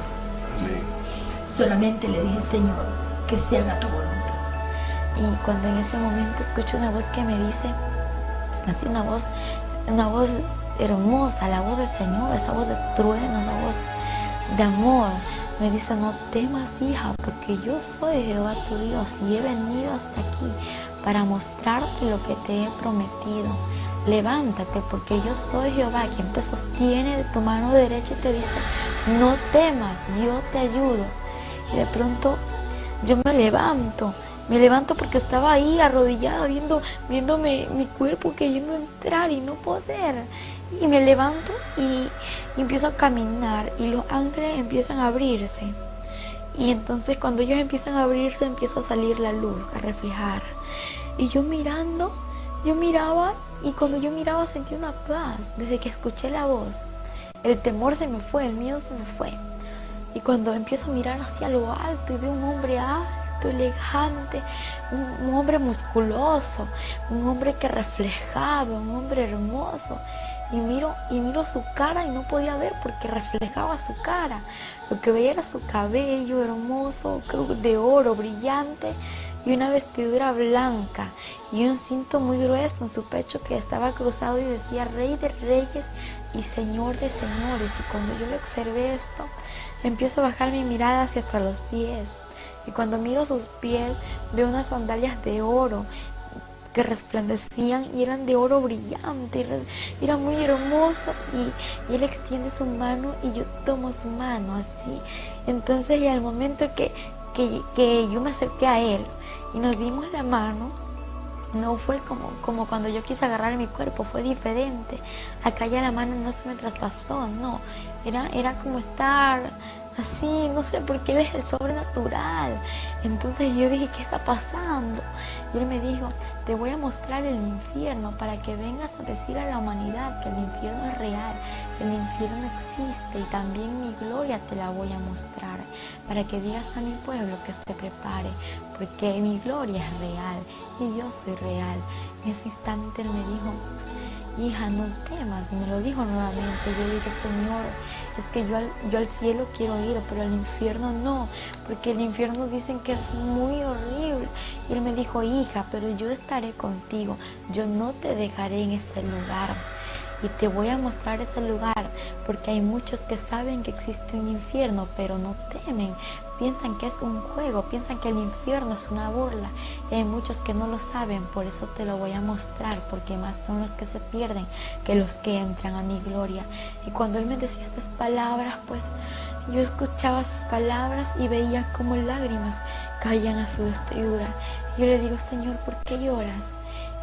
Sí. Solamente le dije, Señor, que se haga tu voluntad. Y cuando en ese momento escucho una voz que me dice, así una voz hermosa, la voz del Señor, esa voz de trueno, esa voz de amor, me dice, no temas, hija, porque yo soy Jehová tu Dios y he venido hasta aquí para mostrarte lo que te he prometido. Levántate, porque yo soy Jehová, quien te sostiene de tu mano derecha y te dice, no temas, yo te ayudo. Y de pronto yo me levanto porque estaba ahí arrodillada viendo mi cuerpo queriendo entrar y no poder. Y me levanto y empiezo a caminar y los ángeles empiezan a abrirse. Y entonces cuando ellos empiezan a abrirse empieza a salir la luz, a reflejar. Y yo miraba y cuando yo miraba sentí una paz desde que escuché la voz. El temor se me fue, el miedo se me fue. Y cuando empiezo a mirar hacia lo alto y veo un hombre alto, elegante, un hombre musculoso, un hombre que reflejaba, un hombre hermoso. Y miro su cara y no podía ver porque reflejaba su cara. Lo que veía era su cabello hermoso, de oro, brillante, y una vestidura blanca y un cinto muy grueso en su pecho que estaba cruzado y decía Rey de Reyes y Señor de Señores. Y cuando yo le observé esto, empiezo a bajar mi mirada hacia hasta los pies. Y cuando miro sus pies, veo unas sandalias de oro que resplandecían y eran de oro brillante, era muy hermoso. Y él extiende su mano y yo tomo su mano así. Entonces, y al momento que yo me acerqué a él y nos dimos la mano, no fue como cuando yo quise agarrar mi cuerpo, fue diferente. Acá ya la mano no se me traspasó, no, era como estar así, no sé, porque él es el sobrenatural. Entonces yo dije, ¿qué está pasando? Y él me dijo, te voy a mostrar el infierno para que vengas a decir a la humanidad que el infierno es real, que el infierno existe y también mi gloria te la voy a mostrar, para que digas a mi pueblo que se prepare, porque mi gloria es real y yo soy real. En ese instante él me dijo, hija, no temas, y me lo dijo nuevamente. Yo dije, Señor, es que yo al cielo quiero ir, pero al infierno no, porque el infierno dicen que es muy horrible. Y él me dijo, hija, pero yo estaré contigo, yo no te dejaré en ese lugar. Y te voy a mostrar ese lugar, porque hay muchos que saben que existe un infierno, pero no temen. Piensan que es un juego, piensan que el infierno es una burla. Y hay muchos que no lo saben, por eso te lo voy a mostrar, porque más son los que se pierden que los que entran a mi gloria. Y cuando él me decía estas palabras, pues yo escuchaba sus palabras y veía como lágrimas caían a su vestidura. Yo le digo, Señor, ¿por qué lloras?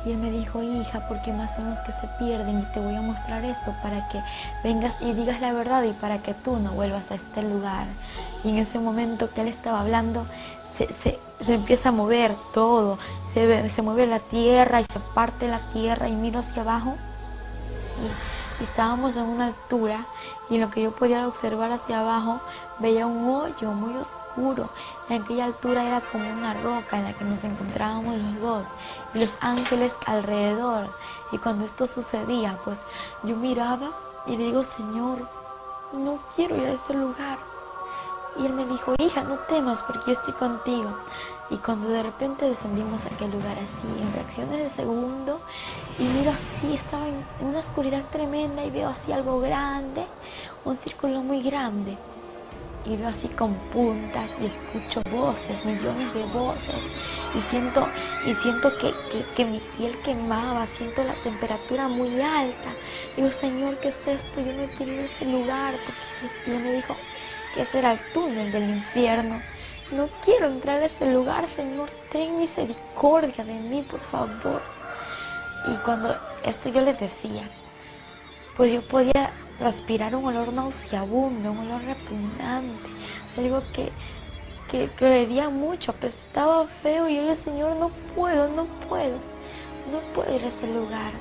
Y él me dijo, hija, porque más son los que se pierden y te voy a mostrar esto para que vengas y digas la verdad y para que tú no vuelvas a este lugar. Y en ese momento que él estaba hablando, se empieza a mover todo, se mueve la tierra y se parte la tierra y miro hacia abajo y estábamos en una altura y en lo que yo podía observar hacia abajo veía un hoyo muy oscuro. En aquella altura era como una roca en la que nos encontrábamos los dos y los ángeles alrededor. Y cuando esto sucedía, pues yo miraba y le digo, Señor, no quiero ir a ese lugar. Y él me dijo, hija, no temas porque yo estoy contigo. Y cuando de repente descendimos a aquel lugar así, en reacciones de segundo, y miro así, estaba en una oscuridad tremenda y veo así algo grande, un círculo muy grande. y veo así con puntas y escucho voces, millones de voces, y siento que mi piel quemaba, siento la temperatura muy alta. Digo, Señor, ¿qué es esto? Yo no quiero ir a ese lugar, porque Él me dijo que ese era el túnel del infierno. No quiero entrar a ese lugar, Señor, ten misericordia de mí, por favor. Y cuando esto yo les decía, pues yo podía respirar un olor nauseabundo, un olor repugnante, algo que hedía mucho, apestaba feo, y yo le dije, Señor, no puedo ir a ese lugar.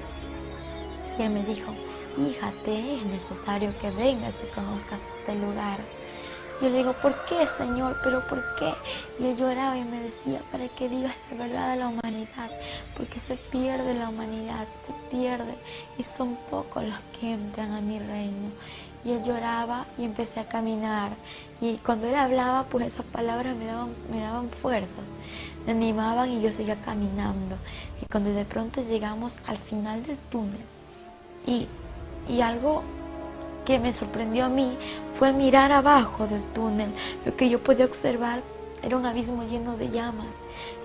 Y Él me dijo, hija, te es necesario que vengas y conozcas este lugar. Yo le digo, ¿por qué, Señor? ¿Pero por qué? Y Él lloraba y me decía, para que digas la verdad a la humanidad, porque se pierde la humanidad, se pierde, y son pocos los que entran a mi reino. Y Él lloraba y empecé a caminar, y cuando Él hablaba, pues esas palabras me daban fuerzas, me animaban, y yo seguía caminando. Y cuando de pronto llegamos al final del túnel, y algo que me sorprendió a mí fue mirar abajo del túnel. Lo que yo podía observar era un abismo lleno de llamas.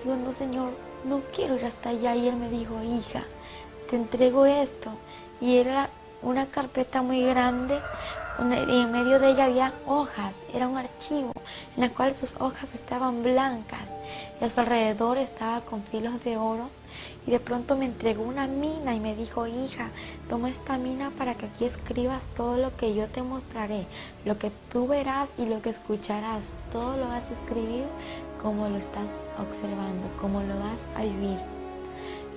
Digo, no, Señor, no quiero ir hasta allá. Y Él me dijo, hija, te entrego esto. Y era una carpeta muy grande, y en medio de ella había hojas. Era un archivo en el cual sus hojas estaban blancas y a su alrededor estaba con filos de oro. Y de pronto me entregó una mina y me dijo, hija, toma esta mina para que aquí escribas todo lo que yo te mostraré, lo que tú verás y lo que escucharás. Todo lo vas a escribir como lo estás observando, como lo vas a vivir.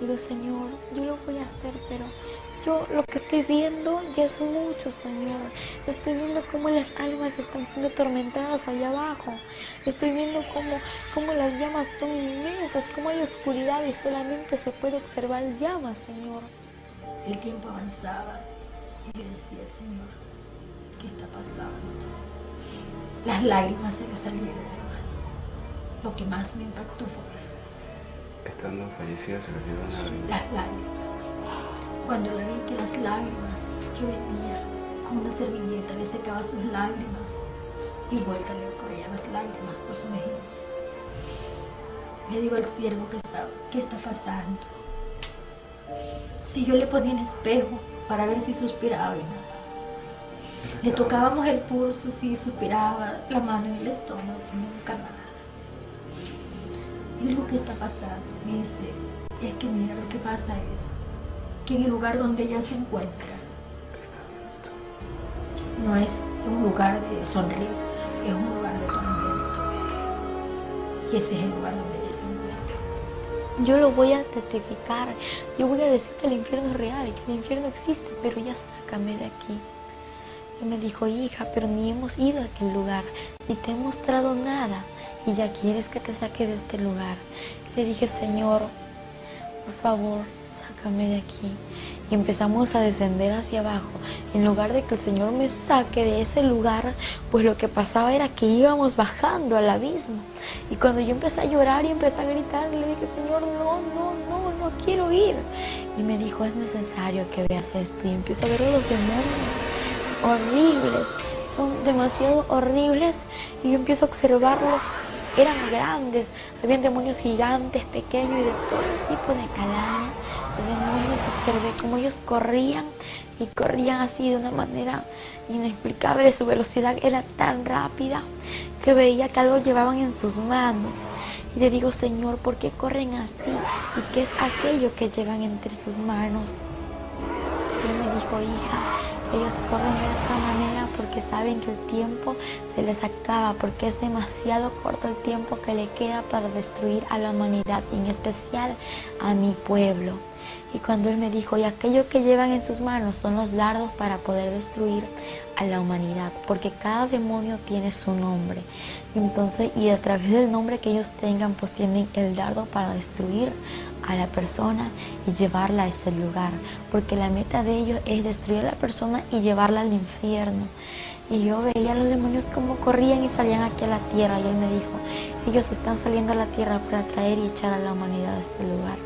Digo, Señor, yo lo voy a hacer, pero yo lo que estoy viendo ya es mucho, Señor. Estoy viendo cómo las almas están siendo atormentadas allá abajo. Estoy viendo cómo las llamas son inmensas, cómo hay oscuridad y solamente se puede observar llamas, Señor. El tiempo avanzaba y yo decía, Señor, ¿qué está pasando? Las lágrimas se me salieron de mi mano. Lo que más me impactó fue esto. Estando fallecida se le dieron lágrimas. Las lágrimas. Cuando le vi que las lágrimas que venía con una servilleta le secaba sus lágrimas y vuelta le corrían las lágrimas por su mejilla. Le digo al siervo ¿qué está pasando? Si yo le ponía en espejo para ver si suspiraba y nada. Le tocábamos el pulso, si suspiraba, la mano en el estómago, nunca nada. Y lo que está pasando, me dice, es que mira, lo que pasa es que en el lugar donde ella se encuentra no es un lugar de sonrisa, es un lugar de tormento. Y ese es el lugar donde ella se encuentra. Yo lo voy a testificar, yo voy a decir que el infierno es real, que el infierno existe, pero ya sácame de aquí. Y me dijo, hija, pero ni hemos ido a aquel lugar, ni te he mostrado nada, y ya quieres que te saque de este lugar. Le dije, Señor, por favor, sácame de aquí. Y empezamos a descender hacia abajo. En lugar de que el Señor me saque de ese lugar, pues lo que pasaba era que íbamos bajando al abismo. Y cuando yo empecé a llorar y empecé a gritar, le dije, Señor, no quiero ir. Y me dijo, es necesario que veas esto. Y empiezo a ver a los demonios horribles, son demasiado horribles. Y yo empiezo a observarlos. Eran grandes, habían demonios gigantes, pequeños y de todo tipo de calaña. Los demonios, observé cómo ellos corrían y corrían así de una manera inexplicable. Su velocidad era tan rápida que veía que algo llevaban en sus manos. Y le digo, Señor, ¿por qué corren así? ¿Y qué es aquello que llevan entre sus manos? Y él me dijo, hija, ellos corren de esta manera porque saben que el tiempo se les acaba, porque es demasiado corto el tiempo que le queda para destruir a la humanidad, y en especial a mi pueblo. Y cuando él me dijo, y aquello que llevan en sus manos son los dardos para poder destruir a la humanidad, porque cada demonio tiene su nombre. Entonces, y a través del nombre que ellos tengan, pues tienen el dardo para destruir a la persona y llevarla a ese lugar, porque la meta de ellos es destruir a la persona y llevarla al infierno. Y yo veía a los demonios como corrían y salían aquí a la tierra, y él me dijo, ellos están saliendo a la tierra para traer y echar a la humanidad a este lugar.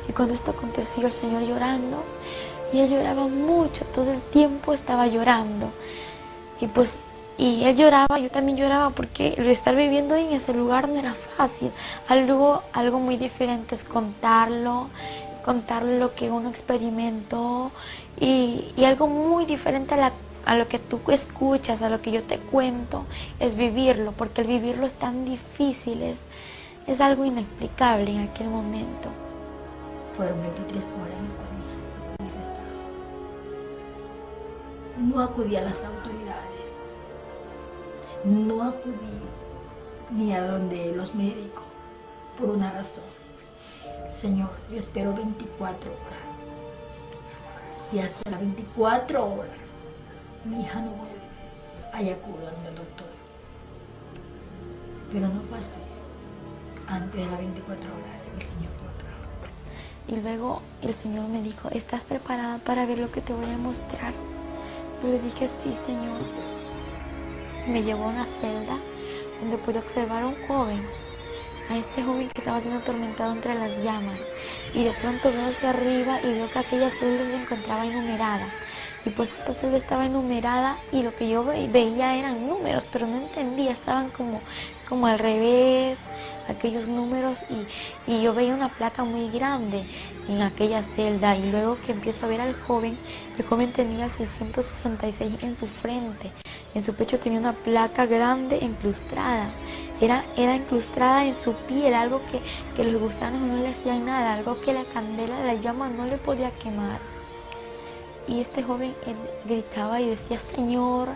Y cuando esto aconteció, el Señor llorando, y él lloraba mucho, todo el tiempo estaba llorando. Y pues Y él lloraba, yo también lloraba, porque el estar viviendo en ese lugar no era fácil. Algo muy diferente es contarlo lo que uno experimentó, y algo muy diferente a lo que tú escuchas, a lo que yo te cuento, es vivirlo, porque el vivirlo es tan difícil, es algo inexplicable en aquel momento. Fueron 23 horas en cual mi hija estuvo en ese estado. No acudí a las autoridades, no acudí ni a donde los médicos, por una razón. Señor, yo espero 24 horas. Si hasta las 24 horas mi hija no vuelve, ahí acudo donde el doctor. Pero no fue así. Antes de las 24 horas el Señor lo trajo. Y luego el Señor me dijo, ¿estás preparada para ver lo que te voy a mostrar? Yo le dije, sí, Señor. Me llevó a una celda donde pude observar a un joven, a este joven que estaba siendo atormentado entre las llamas. Y de pronto veo hacia arriba y veo que aquella celda se encontraba enumerada. Y pues esta celda estaba enumerada, y lo que yo veía eran números, pero no entendía, estaban como al revés, aquellos números, y yo veía una placa muy grande en aquella celda. Y luego que empiezo a ver al joven, el joven tenía el 666 en su frente, en su pecho tenía una placa grande incrustada, era incrustada en su piel, algo que los gusanos no le hacían nada, algo que la candela, la llama no le podía quemar. Y este joven gritaba y decía, Señor,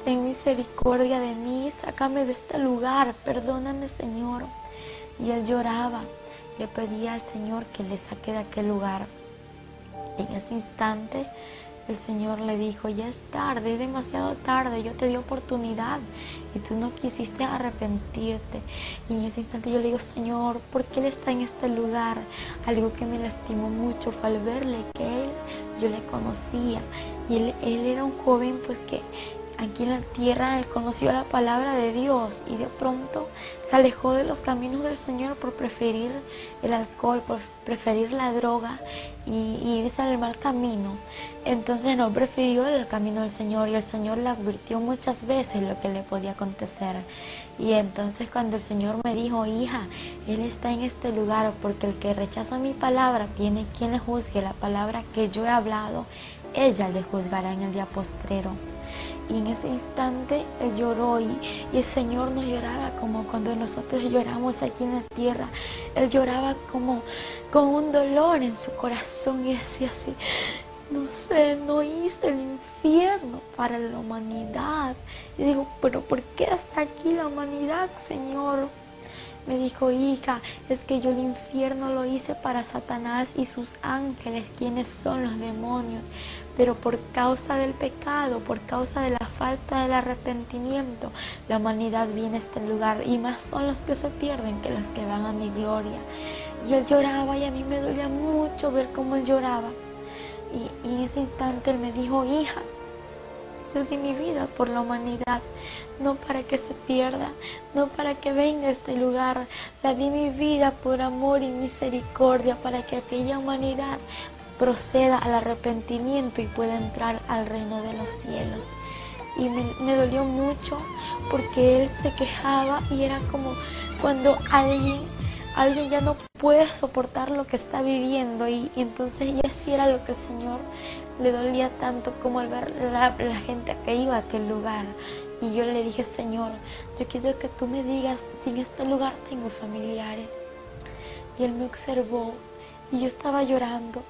ten misericordia de mí, sácame de este lugar, perdóname, Señor. Y él lloraba, le pedía al Señor que le saque de aquel lugar. En ese instante el Señor le dijo, ya es tarde, es demasiado tarde, yo te di oportunidad y tú no quisiste arrepentirte. Y en ese instante yo le digo, Señor, ¿por qué Él está en este lugar? Algo que me lastimó mucho fue al verle que yo le conocía, y él era un joven pues que aquí en la tierra él conoció la palabra de Dios, y de pronto se alejó de los caminos del Señor por preferir el alcohol, por preferir la droga y irse al mal camino. Entonces no prefirió el camino del Señor, y el Señor le advirtió muchas veces lo que le podía acontecer. Y entonces cuando el Señor me dijo, hija, Él está en este lugar porque el que rechaza mi palabra tiene quien le juzgue la palabra que yo he hablado, ella le juzgará en el día postrero. Y en ese instante él lloró, y el Señor no lloraba como cuando nosotros lloramos aquí en la tierra. Él lloraba como con un dolor en su corazón, y decía así, no sé, no hice el infierno para la humanidad. Y digo, pero ¿por qué está aquí la humanidad, Señor? Me dijo, hija, es que yo el infierno lo hice para Satanás y sus ángeles, quienes son los demonios. Pero por causa del pecado, por causa de la falta del arrepentimiento, la humanidad viene a este lugar, y más son los que se pierden que los que van a mi gloria. Y él lloraba, y a mí me dolía mucho ver cómo él lloraba. Y en ese instante él me dijo, hija, yo di mi vida por la humanidad, no para que se pierda, no para que venga a este lugar. La di mi vida por amor y misericordia, para que aquella humanidad proceda al arrepentimiento y pueda entrar al reino de los cielos. Y me dolió mucho, porque él se quejaba, y era como cuando alguien ya no puede soportar lo que está viviendo, y entonces ya sí era lo que el Señor le dolía tanto, como al ver la gente que iba a aquel lugar. Y yo le dije, Señor, yo quiero que tú me digas si en este lugar tengo familiares. Y él me observó, y yo estaba llorando,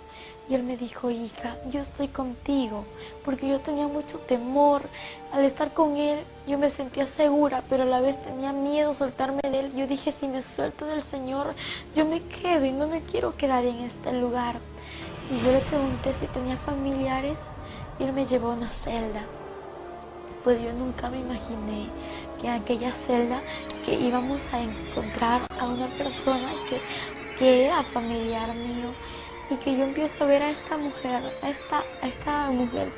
y él me dijo, hija, yo estoy contigo, porque yo tenía mucho temor. Al estar con él, yo me sentía segura, pero a la vez tenía miedo soltarme de él. Yo dije, si me suelto del Señor, yo me quedo, y no me quiero quedar en este lugar. Y yo le pregunté si tenía familiares, y él me llevó a una celda. Pues yo nunca me imaginé que en aquella celda que íbamos a encontrar a una persona que era familiar mío. y que yo empiezo a ver a esta mujer,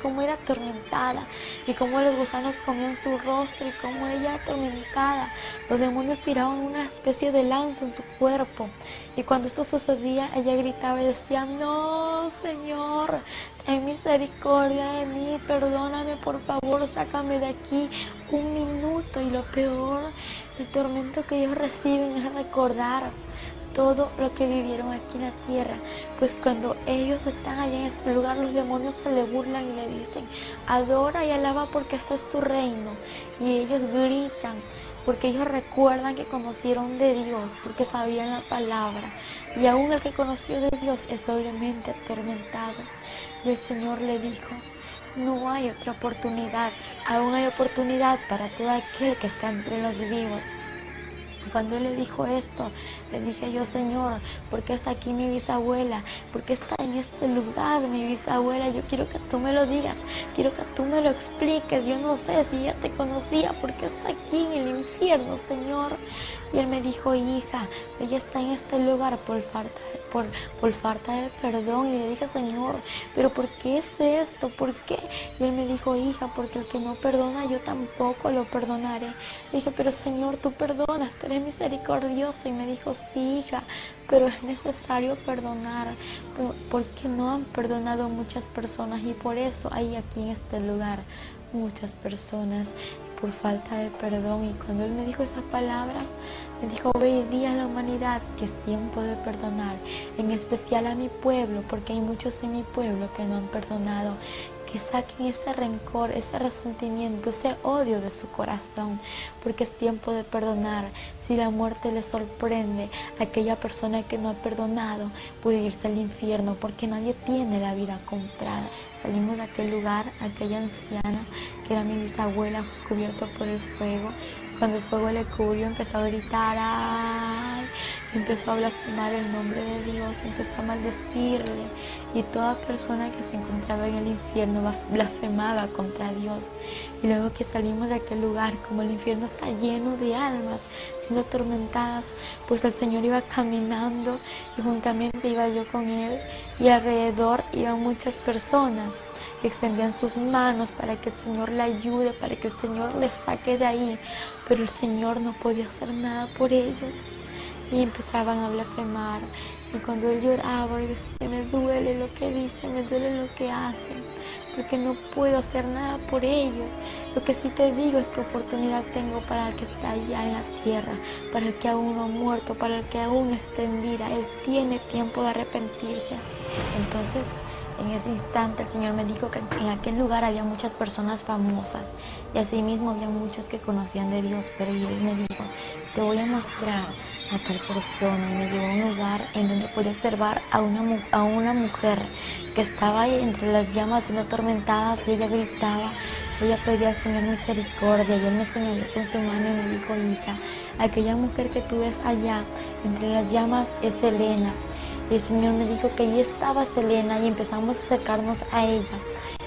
como era atormentada y cómo los gusanos comían su rostro y cómo ella atormentada, los demonios tiraban una especie de lanza en su cuerpo, y cuando esto sucedía ella gritaba y decía: no, Señor, ten misericordia de mí, perdóname, por favor, sácame de aquí un minuto. Y lo peor, el tormento que ellos reciben es recordar todo lo que vivieron aquí en la tierra, pues cuando ellos están allá en este lugar, los demonios se le burlan y le dicen: adora y alaba porque este es tu reino, y ellos gritan porque ellos recuerdan que conocieron de Dios, porque sabían la palabra, y aún el que conoció de Dios es obviamente atormentado. Y el Señor le dijo: no hay otra oportunidad, aún hay oportunidad para todo aquel que está entre los vivos. Cuando Él le dijo esto, le dije yo: Señor, ¿por qué está aquí mi bisabuela? ¿Por qué está en este lugar mi bisabuela? Yo quiero que tú me lo digas, quiero que tú me lo expliques. Yo no sé si ella te conocía, ¿por qué está aquí en el infierno, Señor? Y Él me dijo: hija, ella está en este lugar por falta de perdón. Y le dije: Señor, ¿pero por qué es esto? ¿Por qué? Y Él me dijo: hija, porque el que no perdona, yo tampoco lo perdonaré. Le dije: pero Señor, tú perdonas, tú eres misericordioso. Y me dijo: sí, hija, pero es necesario perdonar, porque no han perdonado muchas personas, y por eso hay aquí en este lugar muchas personas por falta de perdón. Y cuando Él me dijo esas palabras, me dijo: ve y di a la humanidad que es tiempo de perdonar, en especial a mi pueblo, porque hay muchos de mi pueblo que no han perdonado, que saquen ese rencor, ese resentimiento, ese odio de su corazón, porque es tiempo de perdonar. Si la muerte le sorprende a aquella persona que no ha perdonado, puede irse al infierno, porque nadie tiene la vida comprada. Salimos de aquel lugar, aquella anciana, que era mi bisabuela, cubierta por el fuego. Cuando el fuego le cubrió, empezó a gritar: ¡ay! Empezó a blasfemar el nombre de Dios, empezó a maldecirle, y toda persona que se encontraba en el infierno blasfemaba contra Dios. Y luego que salimos de aquel lugar, como el infierno está lleno de almas siendo atormentadas, pues el Señor iba caminando y juntamente iba yo con Él, y alrededor iban muchas personas que extendían sus manos para que el Señor le ayude, para que el Señor le saque de ahí, pero el Señor no podía hacer nada por ellos. Y empezaban a blasfemar, y cuando Él lloraba y decía: me duele lo que dicen, me duele lo que hacen, porque no puedo hacer nada por ellos. Lo que sí te digo es que oportunidad tengo para el que está allá en la tierra, para el que aún no ha muerto, para el que aún está en vida. Él tiene tiempo de arrepentirse. Entonces, en ese instante el Señor me dijo que en aquel lugar había muchas personas famosas, y asimismo había muchos que conocían de Dios, pero Él me dijo: te voy a mostrar a tal persona. Y me llevó a un lugar en donde pude observar a una mujer que estaba ahí entre las llamas siendo atormentada, y ella gritaba, ella pedía al Señor misericordia, y Él me señaló con su mano y me dijo: hija, aquella mujer que tú ves allá entre las llamas es Selena. Y el Señor me dijo que allí estaba Selena, y empezamos a acercarnos a ella.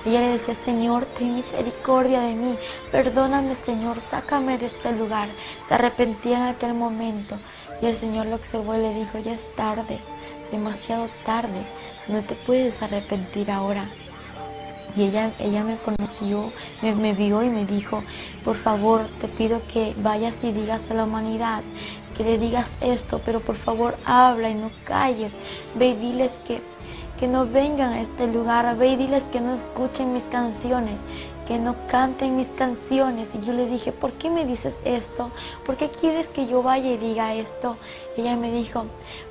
Ella le decía: Señor, ten misericordia de mí, perdóname, Señor, sácame de este lugar. Se arrepentía en aquel momento, y el Señor lo observó y le dijo: ya es tarde, demasiado tarde, no te puedes arrepentir ahora. Y ella me conoció, me vio y me dijo: por favor, te pido que vayas y digas a la humanidad, que le digas esto, pero por favor habla y no calles. Ve y diles que no vengan a este lugar, ve y diles que no escuchen mis canciones, que no canten mis canciones. Y yo le dije: ¿por qué me dices esto? ¿Por qué quieres que yo vaya y diga esto? Ella me dijo: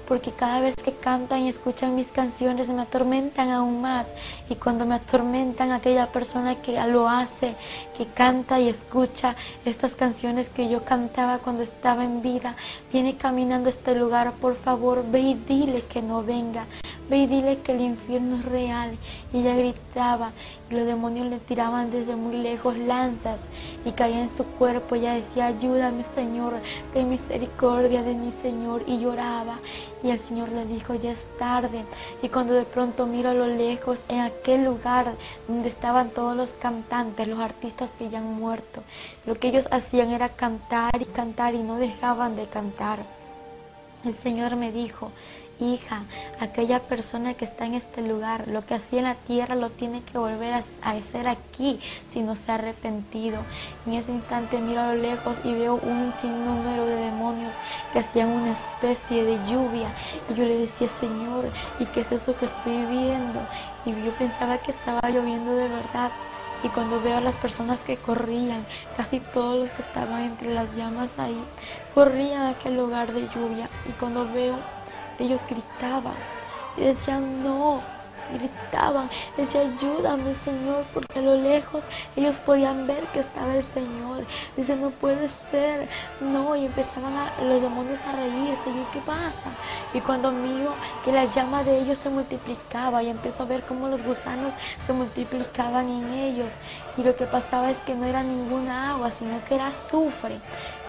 porque cada vez que cantan y escuchan mis canciones me atormentan aún más, y cuando me atormentan, aquella persona que lo hace, que canta y escucha estas canciones que yo cantaba cuando estaba en vida, viene caminando a este lugar. Por favor, ve y dile que no venga, ve y dile que el infierno es real. Y ella gritaba, y los demonios le tiraban desde muy lejos lanzas y caía en su cuerpo. Ella decía: ayúdame, Señor, ten misericordia de mí, Señor, y lloraba. Y el Señor le dijo: ya es tarde. Y cuando de pronto miro a lo lejos, en aquel lugar donde estaban todos los cantantes, los artistas que ya han muerto, lo que ellos hacían era cantar y cantar, y no dejaban de cantar. El Señor me dijo: hija, aquella persona que está en este lugar, lo que hacía en la tierra lo tiene que volver a hacer aquí si no se ha arrepentido. En ese instante miro a lo lejos y veo un sinnúmero de demonios que hacían una especie de lluvia, y yo le decía, Señor, ¿y qué es eso que estoy viendo? Y yo pensaba que estaba lloviendo de verdad. Y cuando veo a las personas que corrían, casi todos los que estaban entre las llamas ahí, corrían a aquel lugar de lluvia. Y cuando veo, ellos gritaban y decían, no, gritaban, decían, ayúdame, Señor, porque a lo lejos ellos podían ver que estaba el Señor. Dice, no puede ser, no, y empezaban los demonios a reírse. Y yo, ¿qué pasa? Y cuando miro que la llama de ellos se multiplicaba, y empiezo a ver cómo los gusanos se multiplicaban en ellos, y lo que pasaba es que no era ninguna agua, sino que era azufre,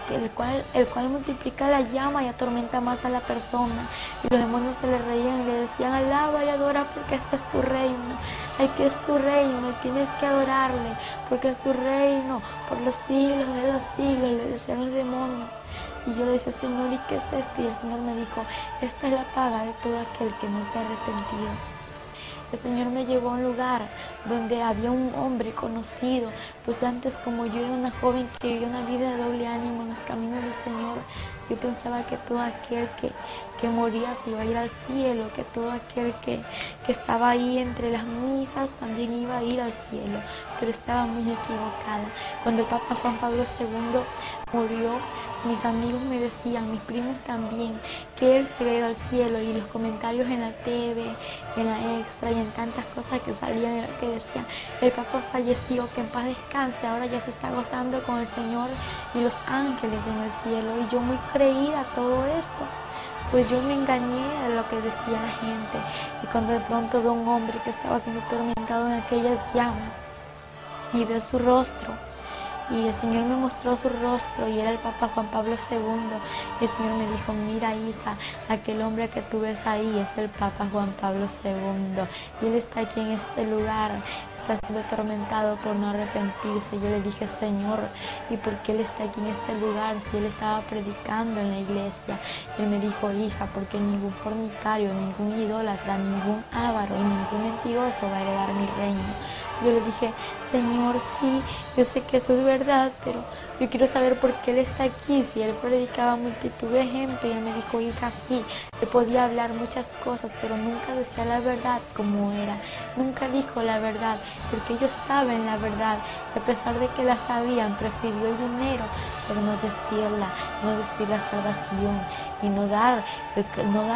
el cual multiplica la llama y atormenta más a la persona. Y los demonios se le reían y le decían, alaba y adora porque este es tu reino. Aquí es tu reino y tienes que adorarle porque es tu reino por los siglos de los siglos, le decían los demonios. Y yo le decía, Señor, ¿y qué es esto? Y el Señor me dijo, esta es la paga de todo aquel que no se ha arrepentido. El Señor me llevó a un lugar donde había un hombre conocido, pues antes, como yo era una joven que vivía una vida de doble ánimo en los caminos del Señor, yo pensaba que todo aquel que moría se iba a ir al cielo, que todo aquel que estaba ahí entre las misas también iba a ir al cielo, pero estaba muy equivocada. Cuando el Papa Juan Pablo II murió, mis amigos me decían, mis primos también, que él se había ido al cielo, y los comentarios en la TV, en la Extra y en tantas cosas que salían era que decían, el Papa falleció, que en paz descanse, ahora ya se está gozando con el Señor y los ángeles en el cielo. Y yo muy creída a todo esto, pues yo me engañé a lo que decía la gente. Y cuando de pronto veo un hombre que estaba siendo atormentado en aquellas llamas y veo su rostro, y el Señor me mostró su rostro, y era el Papa Juan Pablo II. Y el Señor me dijo, mira, hija, aquel hombre que tú ves ahí es el Papa Juan Pablo II, y él está aquí en este lugar, está siendo atormentado por no arrepentirse. Yo le dije, Señor, ¿y por qué él está aquí en este lugar si él estaba predicando en la iglesia? Y él me dijo, hija, porque ningún fornicario, ningún idólatra, ningún avaro y ningún mentiroso va a heredar mi reino. Yo le dije, Señor, sí, yo sé que eso es verdad, pero yo quiero saber por qué él está aquí, si él predicaba a multitud de gente. Y él me dijo, hija, sí, él podía hablar muchas cosas, pero nunca decía la verdad como era, nunca dijo la verdad, porque ellos saben la verdad, y a pesar de que la sabían, prefirió el dinero, pero no decirla, no decir la salvación, y no dar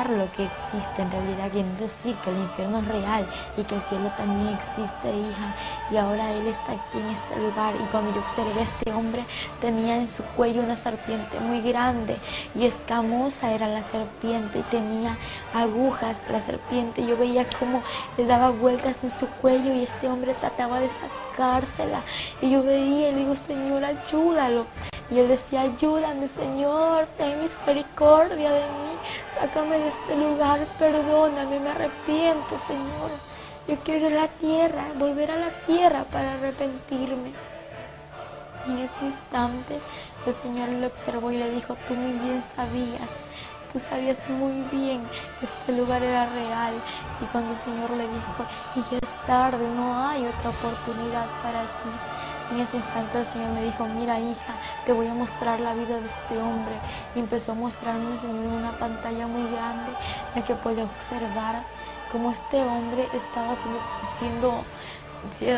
lo que existe en realidad, y no decir que el infierno es real y que el cielo también existe, hija. Y ahora él está aquí en este lugar, y cuando yo observé a este hombre, tenía en su cuello una serpiente muy grande y escamosa era la serpiente, y tenía agujas la serpiente. Yo veía cómo le daba vueltas en su cuello y este hombre trataba de sacársela, y yo veía y le digo, Señor, ayúdalo. Y él decía, ayúdame, Señor, ten misericordia de mí, sácame de este lugar, perdóname, me arrepiento, Señor. Yo quiero ir a la tierra, volver a la tierra para arrepentirme. Y en ese instante el Señor lo observó y le dijo, tú muy bien sabías, tú sabías muy bien que este lugar era real. Y cuando el Señor le dijo, y ya es tarde, no hay otra oportunidad para ti, en ese instante el Señor me dijo, mira, hija, te voy a mostrar la vida de este hombre. Y empezó a mostrarme el Señor en una pantalla muy grande en la que podía observar cómo este hombre estaba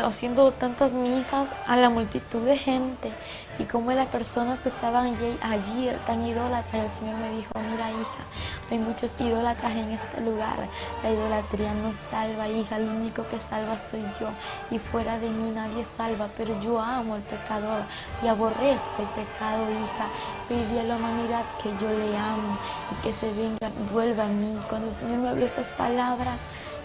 haciendo tantas misas a la multitud de gente, y como las personas que estaban allí tan idólatras. El Señor me dijo, mira, hija, hay muchos idólatras en este lugar, la idolatría no salva, hija, el único que salva soy yo, y fuera de mí nadie salva, pero yo amo al pecador y aborrezco el pecado, hija. Pedí a la humanidad que yo le amo y que se venga, vuelva a mí. Cuando el Señor me habló estas palabras,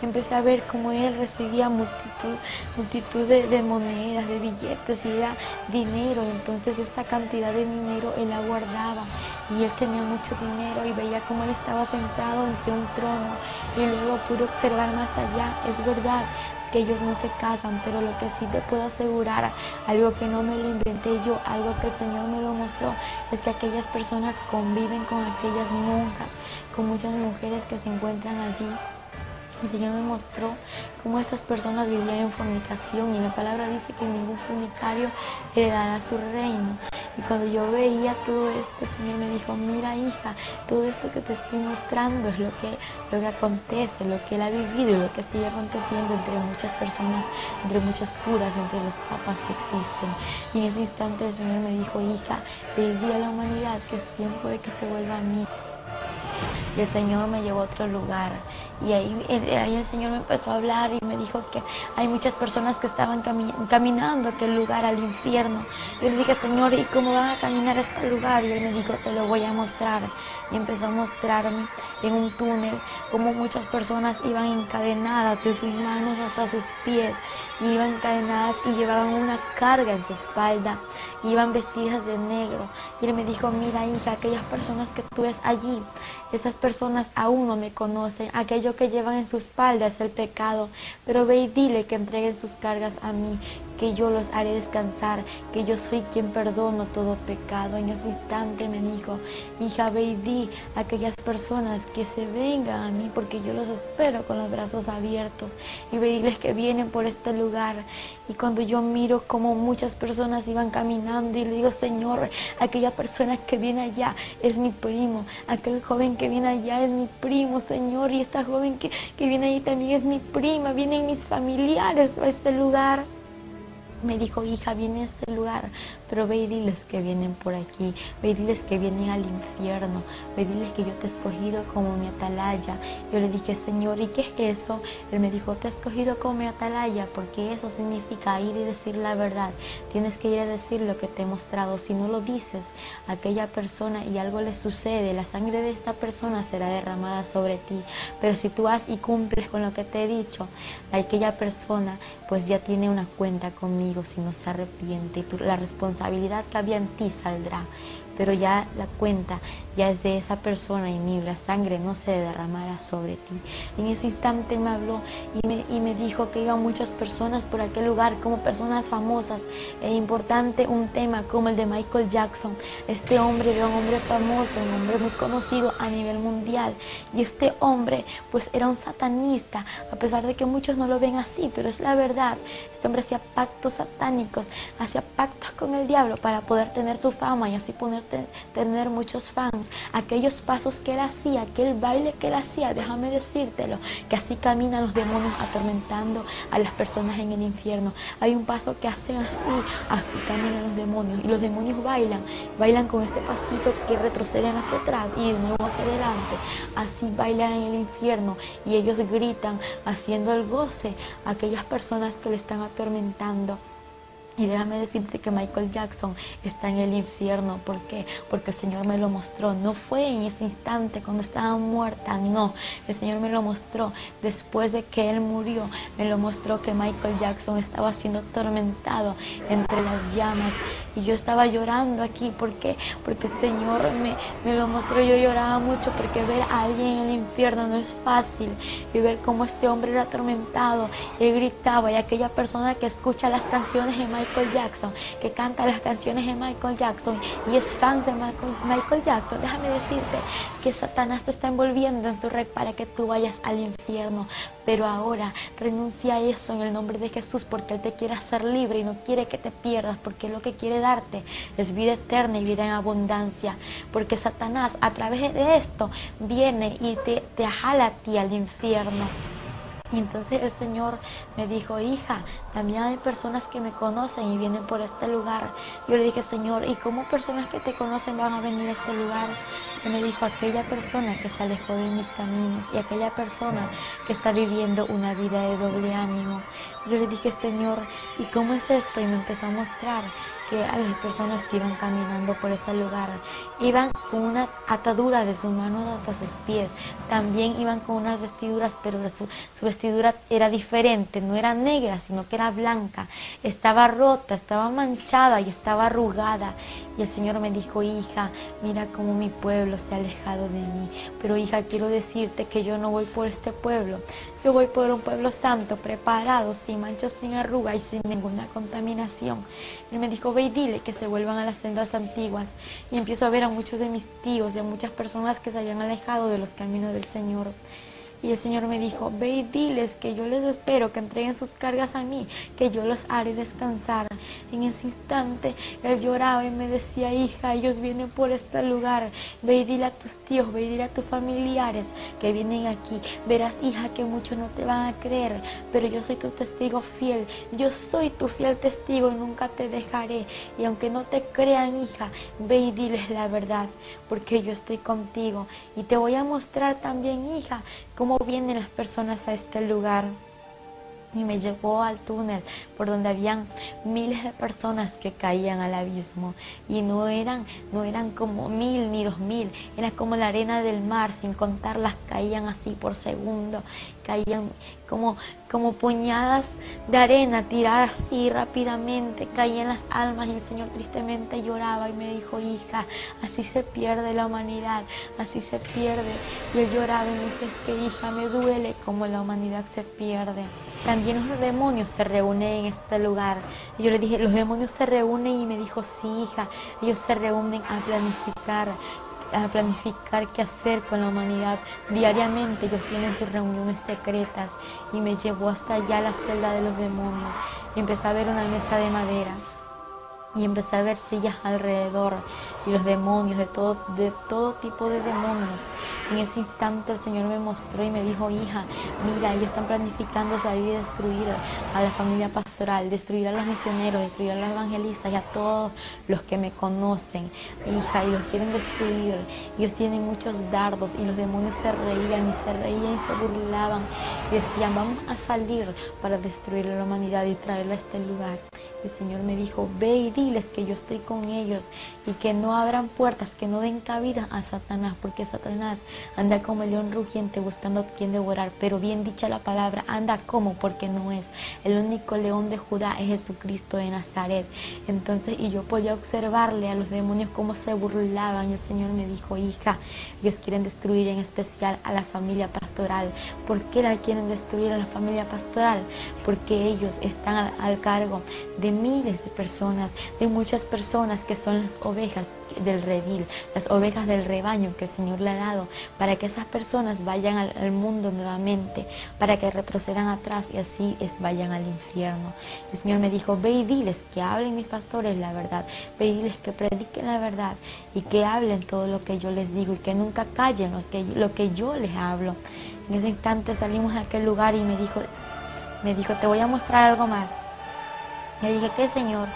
empecé a ver cómo él recibía multitud de monedas, de billetes, y era dinero. Entonces esta cantidad de dinero él la guardaba, y él tenía mucho dinero, y veía cómo él estaba sentado entre un trono, y luego pude observar más allá. Es verdad, que ellos no se casan, pero lo que sí te puedo asegurar, algo que no me lo inventé yo, algo que el Señor me lo mostró, es que aquellas personas conviven con aquellas monjas, con muchas mujeres que se encuentran allí. El Señor me mostró cómo estas personas vivían en fornicación, y la palabra dice que ningún fornicario heredará su reino. Y cuando yo veía todo esto, el Señor me dijo: mira, hija, todo esto que te estoy mostrando es lo que acontece, lo que Él ha vivido y lo que sigue aconteciendo entre muchas personas, entre muchos curas, entre los papas que existen. Y en ese instante el Señor me dijo: hija, pedí a la humanidad que es tiempo de que se vuelva a mí. Y el Señor me llevó a otro lugar, y ahí el Señor me empezó a hablar y me dijo que hay muchas personas que estaban caminando a aquel lugar, al infierno. Yo le dije: Señor, ¿y cómo van a caminar a este lugar? Y Él me dijo: te lo voy a mostrar. Y empezó a mostrarme en un túnel cómo muchas personas iban encadenadas de sus manos hasta sus pies, iban encadenadas y llevaban una carga en su espalda, iban vestidas de negro. Y Él me dijo: mira, hija, aquellas personas que tú ves allí, estas personas aún no me conocen, aquello que llevan en su espalda es el pecado, pero ve y dile que entreguen sus cargas a mí, que yo los haré descansar, que yo soy quien perdono todo pecado. En ese instante me dijo: hija, ve y di a aquellas personas que se vengan a mí, porque yo los espero con los brazos abiertos, y ve y diles que vienen por este lugar. Y cuando yo miro como muchas personas iban caminando, y le digo: Señor, aquella persona que viene allá es mi primo, aquel joven que viene allá es mi primo, Señor, y esta joven que viene allí también es mi prima, vienen mis familiares a este lugar. Me dijo: hija, viene a este lugar, pero ve y diles que vienen por aquí, ve y diles que vienen al infierno, ve y diles que yo te he escogido como mi atalaya. Yo le dije: Señor, ¿y qué es eso? Él me dijo: te he escogido como mi atalaya porque eso significa ir y decir la verdad. Tienes que ir a decir lo que te he mostrado. Si no lo dices a aquella persona y algo le sucede, la sangre de esta persona será derramada sobre ti. Pero si tú vas y cumples con lo que te he dicho, aquella persona pues ya tiene una cuenta conmigo si no se arrepiente, y la responsabilidad que había en ti saldrá, pero ya la cuenta ya es de esa persona y la sangre no se derramará sobre ti. En ese instante me habló y me dijo que iban muchas personas por aquel lugar, como personas famosas. Es importante un tema como el de Michael Jackson. Este hombre era un hombre famoso, un hombre muy conocido a nivel mundial, y este hombre pues era un satanista, a pesar de que muchos no lo ven así, pero es la verdad. Este hombre hacía pactos satánicos, hacía pactos con el diablo para poder tener su fama y así poder tener muchos fans. Aquellos pasos que él hacía, aquel baile que él hacía, déjame decírtelo, que así caminan los demonios atormentando a las personas en el infierno. Hay un paso que hacen así caminan los demonios, y los demonios bailan con ese pasito que retroceden hacia atrás y de nuevo hacia adelante. Así bailan en el infierno, y ellos gritan haciendo el goce a aquellas personas que le están atormentando. Y déjame decirte que Michael Jackson está en el infierno. ¿Por qué? Porque el Señor me lo mostró. No fue en ese instante cuando estaba muerta, no. El Señor me lo mostró después de que Él murió. Me lo mostró que Michael Jackson estaba siendo atormentado entre las llamas. Y yo estaba llorando aquí. ¿Por qué? Porque el Señor me lo mostró. Yo lloraba mucho porque ver a alguien en el infierno no es fácil. Y ver cómo este hombre era atormentado. Él gritaba, y aquella persona que escucha las canciones de Michael Jackson, que canta las canciones de Michael Jackson y es fan de Michael Jackson, déjame decirte que Satanás te está envolviendo en su red para que tú vayas al infierno. Pero ahora renuncia a eso en el nombre de Jesús, porque Él te quiere hacer libre y no quiere que te pierdas, porque lo que quiere darte es vida eterna y vida en abundancia. Porque Satanás a través de esto viene y te jala a ti al infierno. Y entonces el Señor me dijo: hija, también hay personas que me conocen y vienen por este lugar. Yo le dije: Señor, ¿y cómo personas que te conocen van a venir a este lugar? Y me dijo: aquella persona que se alejó de mis caminos, y aquella persona que está viviendo una vida de doble ánimo. Yo le dije: Señor, ¿y cómo es esto? Y me empezó a mostrar que a las personas que iban caminando por ese lugar iban con una atadura de sus manos hasta sus pies. También iban con unas vestiduras, pero su vestidura era diferente, no era negra, sino que era blanca. Estaba rota, estaba manchada y estaba arrugada. Y el Señor me dijo: hija, mira cómo mi pueblo se ha alejado de mí. Pero hija, quiero decirte que yo no voy por este pueblo, Yo voy por un pueblo santo, preparado, sin manchas, sin arruga y sin ninguna contaminación. Él me dijo, ve y dile que se vuelvan a las sendas antiguas. Y empiezo a ver a muchos de mis tíos y a muchas personas que se habían alejado de los caminos del Señor. Y el Señor me dijo, ve y diles que yo les espero, que entreguen sus cargas a mí, que yo los haré descansar. En ese instante, él lloraba y me decía, hija, ellos vienen por este lugar. Ve y dile a tus tíos, ve y dile a tus familiares que vienen aquí. Verás, hija, que muchos no te van a creer, pero yo soy tu testigo fiel. Yo soy tu fiel testigo y nunca te dejaré. Y aunque no te crean, hija, ve y diles la verdad, porque yo estoy contigo. Y te voy a mostrar también, hija, cómo vienen las personas a este lugar. Y me llevó al túnel por donde habían miles de personas que caían al abismo. Y no eran como 1000 ni 2000, era como la arena del mar, sin contarlas, caían así por segundo. Caían como puñadas de arena, tiradas así rápidamente, caían las almas. Y el Señor tristemente lloraba y me dijo, hija, así se pierde la humanidad, así se pierde. Y él lloraba y me dice, es que hija, me duele como la humanidad se pierde. También los demonios se reúnen en este lugar. Y yo le dije, los demonios se reúnen, y me dijo, sí, hija, ellos se reúnen a planificar qué hacer con la humanidad. Diariamente ellos tienen sus reuniones secretas. Y me llevó hasta allá a la celda de los demonios. Y empecé a ver una mesa de madera. Y empecé a ver sillas alrededor. Y los demonios, de todo tipo de demonios. En ese instante el Señor me mostró y me dijo, hija, mira, ellos están planificando salir y destruir a la familia pastoral, destruir a los misioneros, destruir a los evangelistas y a todos los que me conocen, hija, y los quieren destruir. Ellos tienen muchos dardos. Y los demonios se reían y se burlaban y decían, vamos a salir para destruir a la humanidad y traerla a este lugar. El Señor me dijo, ve y diles que yo estoy con ellos y que no abran puertas, que no den cabida a Satanás, porque Satanás anda como el león rugiente buscando a quien devorar. Pero bien dicha la palabra, anda como, porque no es. El único león de Judá es Jesucristo de Nazaret. Entonces, y yo podía observarle a los demonios cómo se burlaban. Y el Señor me dijo, hija, ellos quieren destruir en especial a la familia pastoral. ¿Por qué la quieren destruir a la familia pastoral? Porque ellos están al cargo de miles de personas, de muchas personas que son las ovejas del redil, las ovejas del rebaño que el Señor le ha dado, para que esas personas vayan al mundo nuevamente, para que retrocedan atrás y así vayan al infierno. El Señor me dijo, ve y diles que hablen mis pastores la verdad, ve y diles que prediquen la verdad y que hablen todo lo que yo les digo y que nunca callen lo que yo les hablo. En ese instante salimos a aquel lugar y me dijo, te voy a mostrar algo más. Le dije, ¿qué, Señor?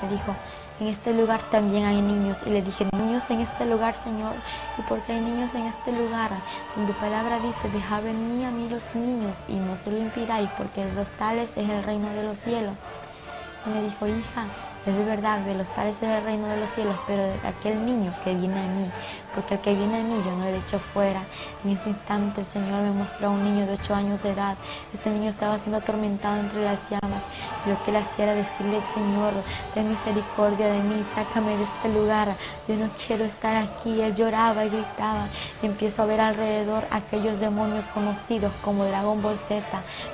Me dijo, en este lugar también hay niños. Y le dije, niños en este lugar, Señor. ¿Y por qué hay niños en este lugar? Si tu palabra dice, deja venir a mí los niños y no se lo impidáis, porque de los tales es el reino de los cielos. Y me dijo, hija, es de verdad, de los tales es el reino de los cielos, pero de aquel niño que viene a mí, porque el que viene a mí yo no le echo fuera. En ese instante el Señor me mostró a un niño de 8 años de edad. Este niño estaba siendo atormentado entre las llamas. Y lo que él hacía era decirle, Señor, ten misericordia de mí, sácame de este lugar, yo no quiero estar aquí. Él lloraba y gritaba. Y empiezo a ver alrededor aquellos demonios conocidos como Dragon Ball Z,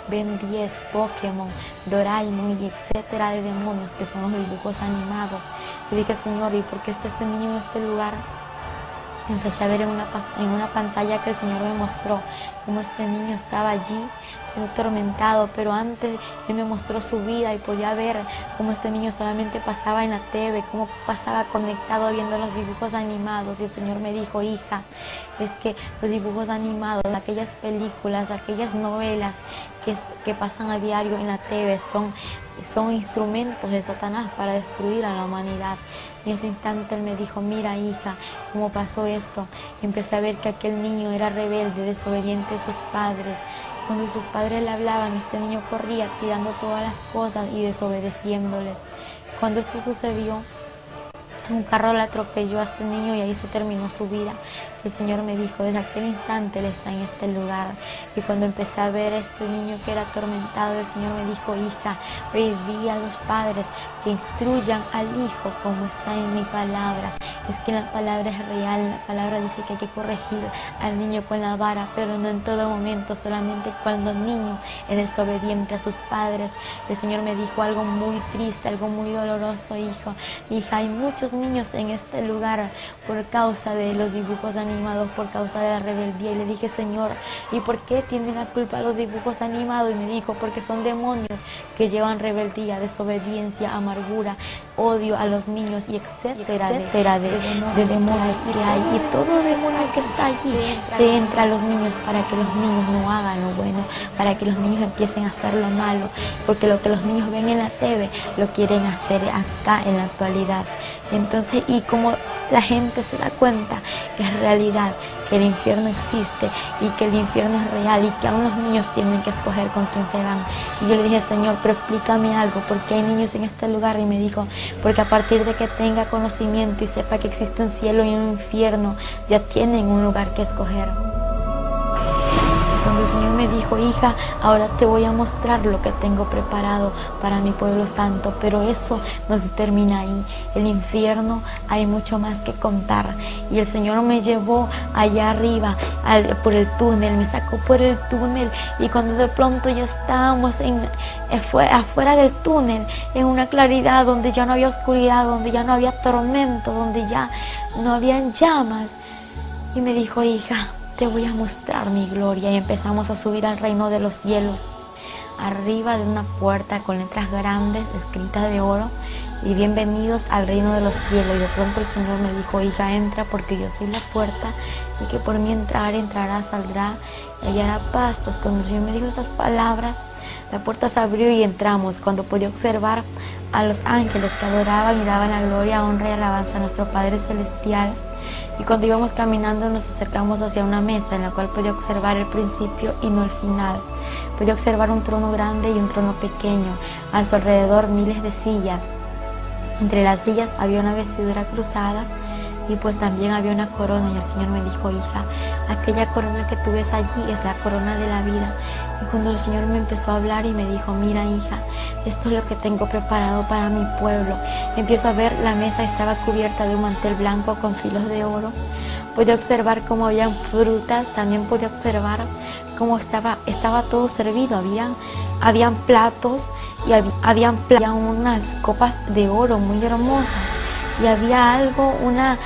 Ben 10, Pokémon, Doraemon y etcétera de demonios que son los dibujos animados. Y dije, Señor, ¿y por qué está este niño en este lugar? Empecé a ver en una pantalla que el Señor me mostró cómo este niño estaba allí siendo atormentado, pero antes Él me mostró su vida y podía ver cómo este niño solamente pasaba en la TV, cómo pasaba conectado viendo los dibujos animados. Y el Señor me dijo, hija, es que los dibujos animados, aquellas películas, aquellas novelas que pasan a diario en la TV son instrumentos de Satanás para destruir a la humanidad. En ese instante Él me dijo, mira, hija, cómo pasó esto. Empecé a ver que aquel niño era rebelde, desobediente a sus padres. Cuando sus padres le hablaban, este niño corría tirando todas las cosas y desobedeciéndoles. Cuando esto sucedió, Un carro le atropelló a este niño y ahí se terminó su vida. El Señor me dijo, desde aquel instante Él está en este lugar. Y cuando empecé a ver a este niño que era atormentado, el Señor me dijo, hija, hoy día a los padres que instruyan al hijo como está en mi palabra. Es que la palabra es real, la palabra dice que hay que corregir al niño con la vara, pero no en todo momento, solamente cuando el niño es desobediente a sus padres. El Señor me dijo algo muy triste, algo muy doloroso, hijo. Hija, hay muchos niños en este lugar por causa de los dibujos animados, por causa de la rebeldía. Y le dije, Señor, ¿y por qué tienen la culpa los dibujos animados? Y me dijo, porque son demonios que llevan rebeldía, desobediencia, amargura, odio a los niños y etcétera de demonios que hay. Y todo demonio que está allí se entra a los niños para que los niños no hagan lo bueno, para que los niños empiecen a hacer lo malo, porque lo que los niños ven en la TV lo quieren hacer acá en la actualidad. Entonces, y como la gente se da cuenta, es realidad que el infierno existe y que el infierno es real y que aún los niños tienen que escoger con quién se van. Y yo le dije, Señor, pero explícame algo, porque hay niños en este lugar. Y me dijo, porque a partir de que tenga conocimiento y sepa que existe un cielo y un infierno, ya tienen un lugar que escoger. Cuando el Señor me dijo, hija, ahora te voy a mostrar lo que tengo preparado para mi pueblo santo, pero eso no se termina ahí. El infierno hay mucho más que contar. Y el Señor me llevó allá arriba por el túnel, me sacó por el túnel, y cuando de pronto ya estábamos afuera del túnel, en una claridad donde ya no había oscuridad, donde ya no había tormento, donde ya no habían llamas, y me dijo, hija, te voy a mostrar mi gloria. Y empezamos a subir al reino de los cielos, arriba de una puerta con letras grandes escritas de oro, y bienvenidos al reino de los cielos. Y de pronto el Señor me dijo, hija, entra, porque yo soy la puerta, y que por mí entrará, saldrá y hallará pastos. Cuando el Señor me dijo estas palabras, la puerta se abrió y entramos. Cuando podía observar a los ángeles que adoraban y daban la gloria, honra y alabanza a nuestro Padre Celestial. Y cuando íbamos caminando nos acercamos hacia una mesa en la cual podía observar el principio y no el final. Podía observar un trono grande y un trono pequeño. A su alrededor miles de sillas. Entre las sillas había una vestidura cruzada y pues también había una corona. Y el Señor me dijo, hija, aquella corona que tú ves allí es la corona de la vida. Y cuando el Señor me empezó a hablar y me dijo, mira, hija, esto es lo que tengo preparado para mi pueblo. Empiezo a ver, la mesa estaba cubierta de un mantel blanco con filos de oro. Pude observar cómo habían frutas, también pude observar cómo estaba todo servido. Habían platos y habían unas copas de oro muy hermosas. Y había una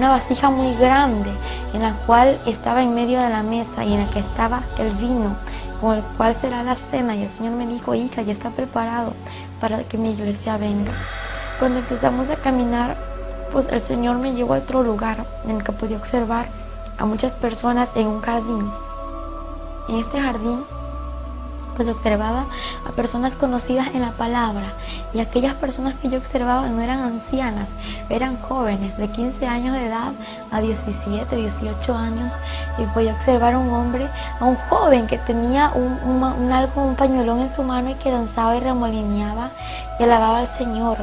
vasija muy grande en la cual estaba en medio de la mesa y en la que estaba el vino, con el cual será la cena. Y el Señor me dijo, hija, ya está preparado para que mi iglesia venga. Cuando empezamos a caminar, pues el Señor me llevó a otro lugar en el que podía observar a muchas personas en un jardín. En este jardín pues observaba a personas conocidas en la palabra, y aquellas personas que yo observaba no eran ancianas, eran jóvenes de 15 años de edad a 17, 18 años, y podía observar a un joven que tenía un pañuelón en su mano y que danzaba y remolineaba y alababa al Señor.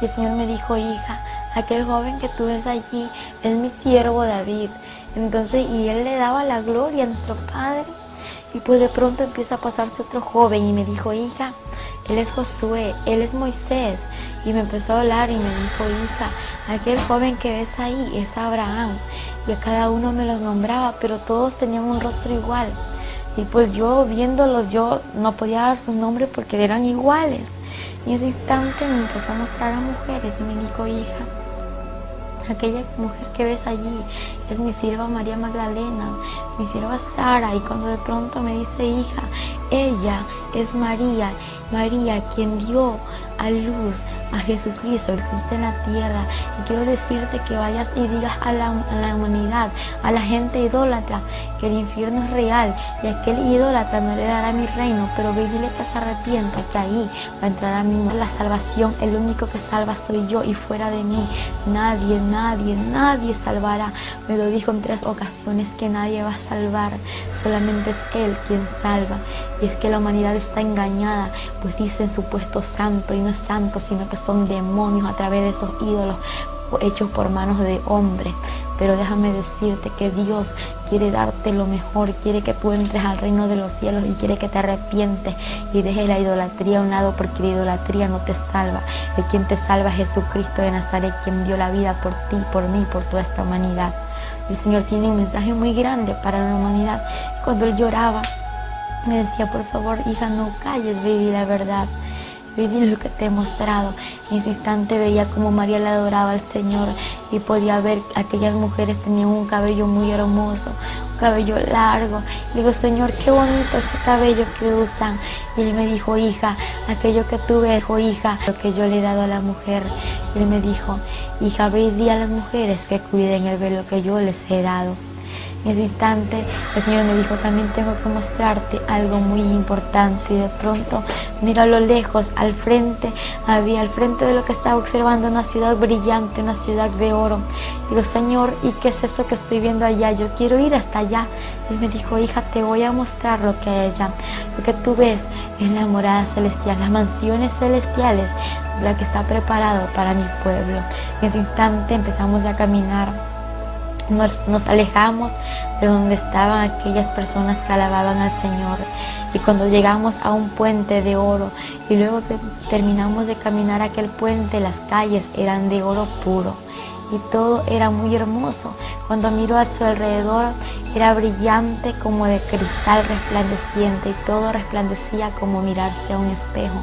Y el Señor me dijo, hija, aquel joven que tú ves allí es mi siervo David. Entonces, y él le daba la gloria a nuestro Padre. Y pues de pronto empieza a pasarse otro joven y me dijo, hija, él es Josué, él es Moisés. Y me empezó a hablar y me dijo, hija, aquel joven que ves ahí es Abraham. Y a cada uno me los nombraba, pero todos tenían un rostro igual. Y pues yo viéndolos, yo no podía dar sus nombres porque eran iguales. Y en ese instante me empezó a mostrar a mujeres y me dijo, hija, aquella mujer que ves allí es mi sierva María Magdalena, mi sierva Sara. Y cuando de pronto me dice, hija, ella es María, quien dio a luz a Jesucristo, existe en la tierra. Y quiero decirte que vayas y digas a la humanidad, a la gente idólatra, que el infierno es real y aquel idólatra no le dará mi reino, pero ve y dile que se arrepienta, que ahí va a entrar a mí la salvación. El único que salva soy yo, y fuera de mí nadie salvará. Me lo dijo en 3 ocasiones que nadie va a salvar, solamente es Él quien salva. Y es que la humanidad está engañada, pues dicen supuesto santo y no es santo, sino que son demonios a través de esos ídolos. hechos por manos de hombres. Pero déjame decirte que Dios quiere darte lo mejor, quiere que tú entres al reino de los cielos y quiere que te arrepientes y dejes la idolatría a un lado, porque la idolatría no te salva. El quien te salva es Jesucristo de Nazaret, quien dio la vida por ti, por mí, por toda esta humanidad. El Señor tiene un mensaje muy grande para la humanidad. Cuando Él lloraba, me decía: por favor, hija, no calles, ve y di la verdad. Ve y di lo que te he mostrado. En ese instante veía como María le adoraba al Señor y podía ver que aquellas mujeres tenían un cabello muy hermoso, un cabello largo. Le digo: Señor, qué bonito ese cabello que usan. Y Él me dijo: hija, aquello que tú ves, hija, lo que yo le he dado a la mujer. Y Él me dijo: hija, ve y di a las mujeres que cuiden el velo que yo les he dado. En ese instante el Señor me dijo: también tengo que mostrarte algo muy importante. Y de pronto miro a lo lejos, al frente de lo que estaba observando, una ciudad brillante, una ciudad de oro. Digo: Señor, ¿y qué es eso que estoy viendo allá? Yo quiero ir hasta allá. Él me dijo: hija, te voy a mostrar lo que hay allá. Lo que tú ves es la morada celestial, las mansiones celestiales, la que está preparado para mi pueblo. En ese instante empezamos a caminar. Nos alejamos de donde estaban aquellas personas que alababan al Señor, y cuando llegamos a un puente de oro y luego que terminamos de caminar aquel puente, las calles eran de oro puro y todo era muy hermoso. Cuando miro a su alrededor era brillante como de cristal resplandeciente, y todo resplandecía como mirarse a un espejo,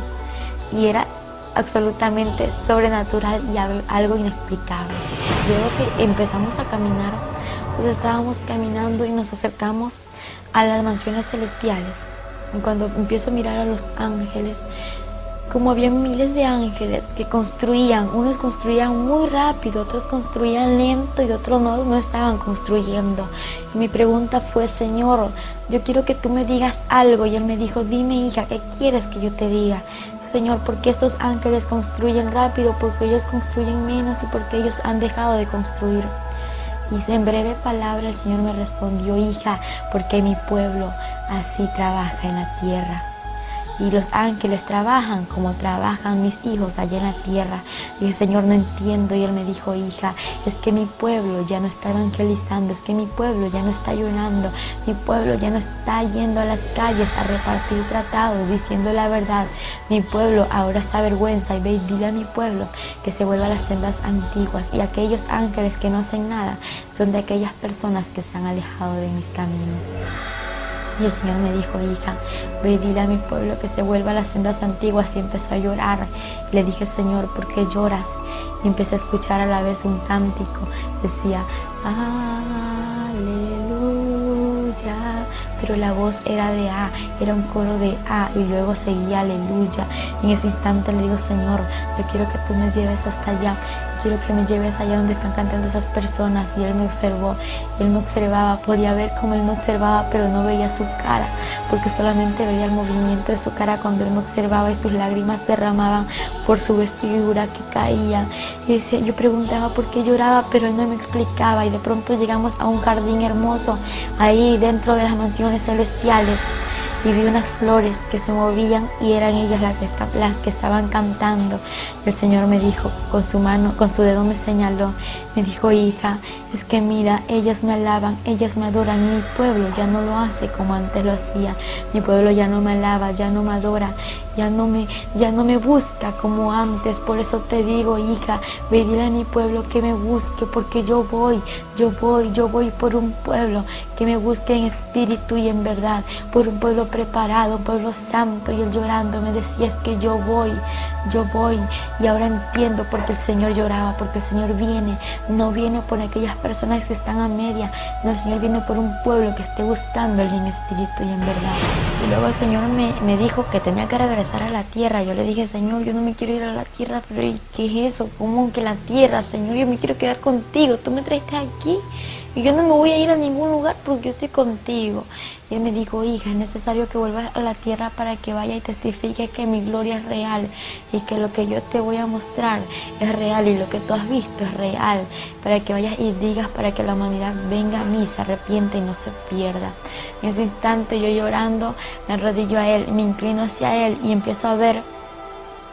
y era absolutamente sobrenatural y algo inexplicable. Luego que empezamos a caminar, pues estábamos caminando y nos acercamos a las mansiones celestiales. Y cuando empiezo a mirar a los ángeles, como había miles de ángeles que construían, unos construían muy rápido, otros construían lento y otros no estaban construyendo. Y mi pregunta fue: Señor, yo quiero que tú me digas algo. Y Él me dijo: dime, hija, ¿qué quieres que yo te diga? Señor, ¿por qué estos ángeles construyen rápido? Porque ellos construyen menos y porque ellos han dejado de construir. Y en breve palabra el Señor me respondió: hija, porque mi pueblo así trabaja en la tierra. Y los ángeles trabajan como trabajan mis hijos allá en la tierra. Y dije: Señor, no entiendo. Y Él me dijo: hija, es que mi pueblo ya no está evangelizando, es que mi pueblo ya no está llorando, mi pueblo ya no está yendo a las calles a repartir tratados, diciendo la verdad. Mi pueblo ahora está vergüenza, y ve y dile a mi pueblo que se vuelva a las sendas antiguas. Y aquellos ángeles que no hacen nada son de aquellas personas que se han alejado de mis caminos. Y el Señor me dijo: hija, ve y dile a mi pueblo que se vuelva a las sendas antiguas. Y empezó a llorar. Y le dije: Señor, ¿por qué lloras? Y empecé a escuchar a la vez un cántico. Decía: aleluya. Pero la voz era de A, era un coro de A, y luego seguía aleluya. Y en ese instante le digo: Señor, yo quiero que tú me lleves hasta allá. Quiero que me lleves allá donde están cantando esas personas. Y Él me observó, y Él me observaba. Podía ver cómo Él me observaba, pero no veía su cara, porque solamente veía el movimiento de su cara cuando Él me observaba, y sus lágrimas derramaban por su vestidura que caía. Y decía, yo preguntaba por qué lloraba, pero Él no me explicaba. Y de pronto llegamos a un jardín hermoso, ahí dentro de las mansiones celestiales. Y vi unas flores que se movían, y eran ellas las que estaban cantando. Y el Señor me dijo, con su mano, con su dedo me señaló, me dijo: hija, es que mira, ellas me alaban, ellas me adoran, y mi pueblo ya no lo hace como antes lo hacía. Mi pueblo ya no me alaba, ya no me adora, ya no me busca como antes. Por eso te digo, hija, ve y dile a mi pueblo que me busque, porque yo voy por un pueblo que me busque en espíritu y en verdad, por un pueblo preparado, un pueblo santo. Y Él llorando me decía: es que yo voy. Y ahora entiendo por qué el Señor lloraba, porque el Señor no viene por aquellas personas que están a media, no, el Señor viene por un pueblo que esté buscándole en espíritu y en verdad. Y luego el Señor me dijo que tenía que regresar a la tierra. Yo le dije: Señor, yo no me quiero ir a la tierra. Pero ¿qué es eso? ¿Cómo que la tierra? Señor, yo me quiero quedar contigo, tú me traiste aquí y yo no me voy a ir a ningún lugar porque yo estoy contigo. Y Él me dijo: hija, es necesario que vuelvas a la tierra para que vaya y testifique que mi gloria es real, y que lo que yo te voy a mostrar es real, y lo que tú has visto es real, para que vayas y digas, para que la humanidad venga a mí, se arrepiente y no se pierda. En ese instante, yo llorando, me arrodillo a Él, me inclino hacia Él y empiezo a ver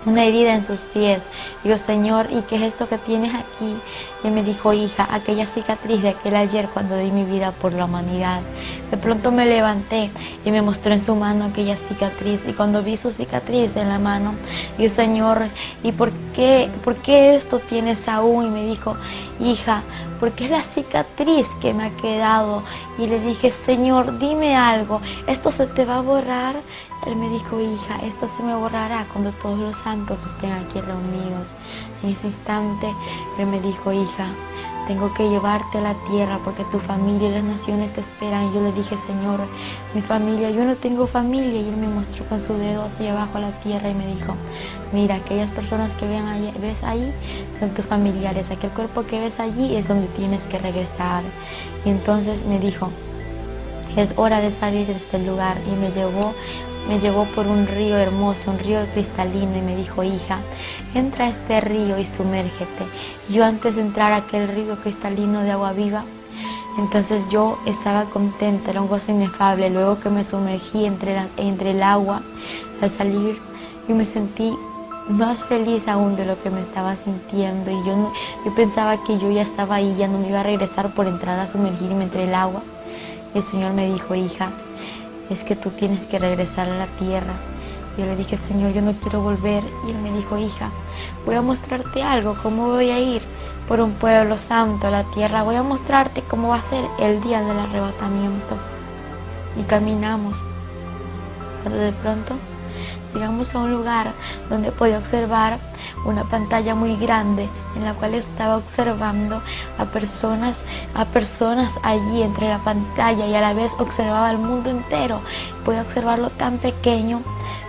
una herida en sus pies. Digo, Señor, ¿y qué es esto que tienes aquí? Y él me dijo, hija, aquella cicatriz de aquel ayer cuando di mi vida por la humanidad. De pronto me levanté y me mostró en su mano aquella cicatriz. Y cuando vi su cicatriz en la mano, dije, Señor, ¿y por qué esto tienes aún? Y me dijo, hija, porque es la cicatriz que me ha quedado. Y le dije, Señor, dime algo, ¿esto se te va a borrar? Él me dijo, hija, esto se me borrará cuando todos los santos estén aquí reunidos. En ese instante, él me dijo, hija, tengo que llevarte a la tierra porque tu familia y las naciones te esperan. Y yo le dije, Señor, mi familia, yo no tengo familia. Y él me mostró con su dedo hacia abajo a la tierra y me dijo, mira, aquellas personas que ves ahí son tus familiares. Aquel cuerpo que ves allí es donde tienes que regresar. Y entonces me dijo, es hora de salir de este lugar. Y me llevó por un río hermoso, un río cristalino, y me dijo, hija, entra a este río y sumérgete. Yo antes de entrar a aquel río cristalino de agua viva, entonces yo estaba contenta, era un gozo inefable. Luego que me sumergí entre el agua, al salir, yo me sentí más feliz aún de lo que me estaba sintiendo. Y yo pensaba que yo ya estaba ahí, ya no me iba a regresar por entrar a sumergirme entre el agua. Y el Señor me dijo, hija, es que tú tienes que regresar a la tierra. Yo le dije, Señor, yo no quiero volver. Y él me dijo, hija, voy a mostrarte algo, cómo voy a ir por un pueblo santo a la tierra. Voy a mostrarte cómo va a ser el día del arrebatamiento. Y caminamos. Cuando de pronto llegamos a un lugar donde podía observar una pantalla muy grande en la cual estaba observando a personas allí entre la pantalla, y a la vez observaba el mundo entero. Podía observarlo tan pequeño,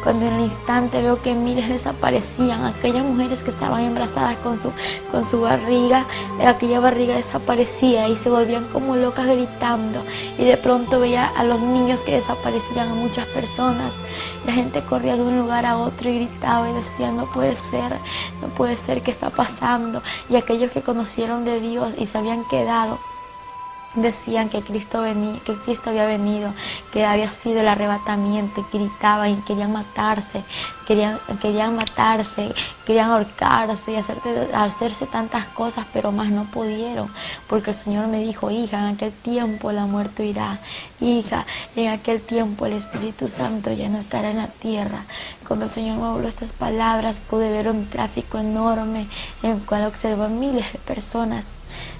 cuando en el instante veo que miles desaparecían. Aquellas mujeres que estaban embarazadas con su barriga, aquella barriga desaparecía y se volvían como locas gritando. Y de pronto veía a los niños que desaparecían, a muchas personas. La gente corría de un lugar a otro y gritaba y decía, no puede ser, ¿qué está pasando? Y aquellos que conocieron de Dios y se habían quedado, decían que Cristo había venido, que había sido el arrebatamiento, y gritaban y querían matarse, querían ahorcarse y hacerse tantas cosas, pero más no pudieron, porque el Señor me dijo, hija, en aquel tiempo la muerte irá, hija, en aquel tiempo el Espíritu Santo ya no estará en la tierra. Cuando el Señor me habló estas palabras, pude ver un tráfico enorme en el cual observo miles de personas.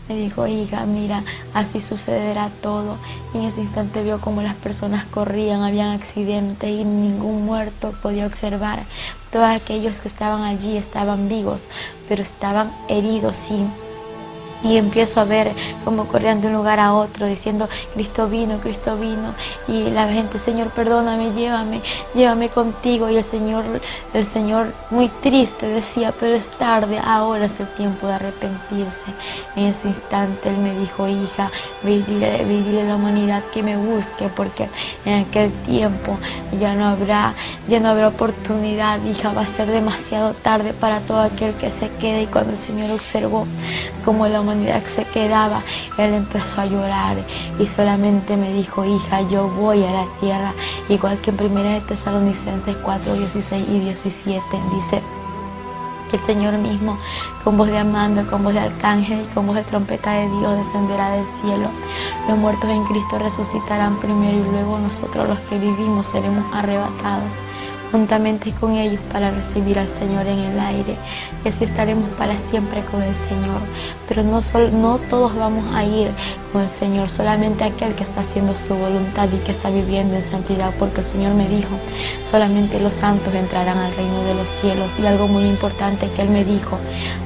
Me dijo, hija, mira, así sucederá todo. Y en ese instante vio como las personas corrían, habían accidentes y ningún muerto podía observar. Todos aquellos que estaban allí estaban vivos, pero estaban heridos, y empiezo a ver cómo corrían de un lugar a otro diciendo, Cristo vino, y la gente, Señor, perdóname, llévame contigo. Y el Señor muy triste decía, pero es tarde, ahora es el tiempo de arrepentirse. En ese instante Él me dijo, hija, ve y dile a la humanidad que me busque, porque en aquel tiempo ya no habrá oportunidad, hija, va a ser demasiado tarde para todo aquel que se quede. Y cuando el Señor observó cómo la humanidad se quedaba, Él empezó a llorar y solamente me dijo, hija, yo voy a la tierra, igual que en 1 de Tesalonicenses 4:16 y 17 dice que el Señor mismo, con voz de mando, con voz de arcángel y con voz de trompeta de Dios, descenderá del cielo. Los muertos en Cristo resucitarán primero, y luego nosotros, los que vivimos, seremos arrebatados juntamente con ellos para recibir al Señor en el aire, y así estaremos para siempre con el Señor. Pero no todos vamos a ir con el Señor, solamente aquel que está haciendo su voluntad y que está viviendo en santidad, porque el Señor me dijo, solamente los santos entrarán al reino de los cielos. Y algo muy importante que Él me dijo,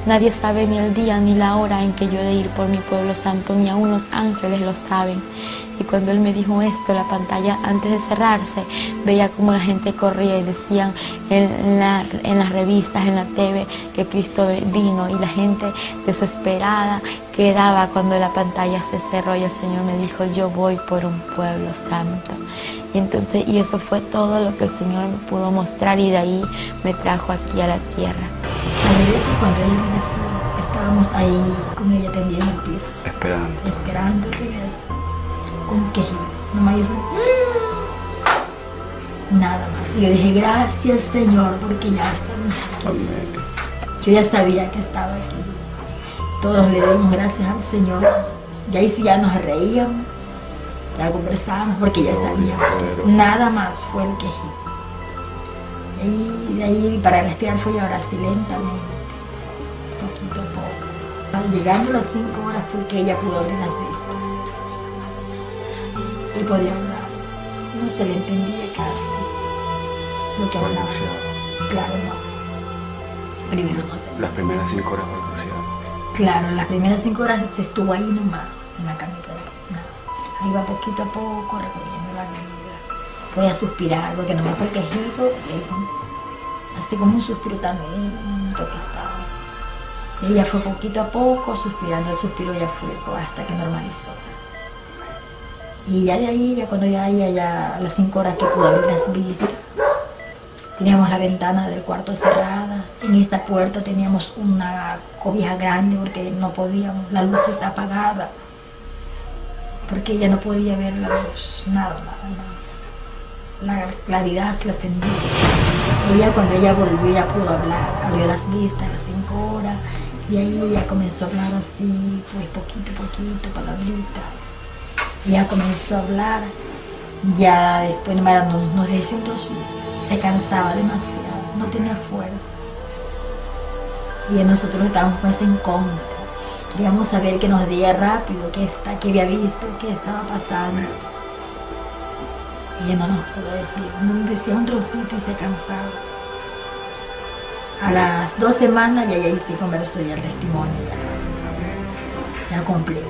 nadie sabe ni el día ni la hora en que yo he de ir por mi pueblo santo, ni aun los ángeles lo saben. Y cuando Él me dijo esto, la pantalla, antes de cerrarse, veía como la gente corría y decían en las revistas, en la TV, que Cristo vino, y la gente desesperada quedaba cuando la pantalla se cerró y el Señor me dijo, yo voy por un pueblo santo. Y eso fue todo lo que el Señor me pudo mostrar, y de ahí me trajo aquí a la tierra. Cuando Él regresó, estábamos ahí con ella tendida en el piso, esperando el regreso. Como que nomás yo nada más. Y yo dije, gracias Señor, porque ya está. Amén. Yo ya sabía que estaba aquí. Todos le dimos gracias al Señor. Y ahí sí ya nos reíamos, ya conversábamos, porque ya sabíamos. Nada más fue el quejido. Y de ahí para respirar fue ahora así lentamente, poquito a poco. Llegando a las 5 horas fue que ella pudo abrir las vistas y podía hablar. No se le entendía casi lo que hablaba. Claro, no. Primero no sé. Las primeras 5 horas balbuceaba. Claro, las primeras 5 horas se estuvo ahí nomás, en la camita. No. Ahí va poquito a poco recorriendo la vida. Podía suspirar, porque nomás por el quejido, así como un suspiro tan lento que estaba. Ella fue poquito a poco suspirando, el suspiro ya fue hasta que normalizó. Y ya de ahí, ya cuando ya a las 5 horas que pudo abrir las vistas, teníamos la ventana del cuarto cerrada. En esta puerta teníamos una cobija grande porque no podíamos, la luz está apagada. Porque ella no podía ver la luz, nada. La claridad se le ofendió. Ella, cuando ella volvió, ya pudo hablar, abrió las vistas a las 5 horas, y ahí ella comenzó a hablar así, pues poquito a poquito, palabritas. Ella comenzó a hablar, ya después no sé si entonces se cansaba demasiado, no tenía fuerza. Y nosotros estábamos pues en contra, queríamos saber que nos diera rápido qué había visto, qué estaba pasando. Y ella no nos pudo decir, nos decía un trocito y se cansaba. A las 2 semanas ya ahí sí conversó ya el testimonio, ya completo.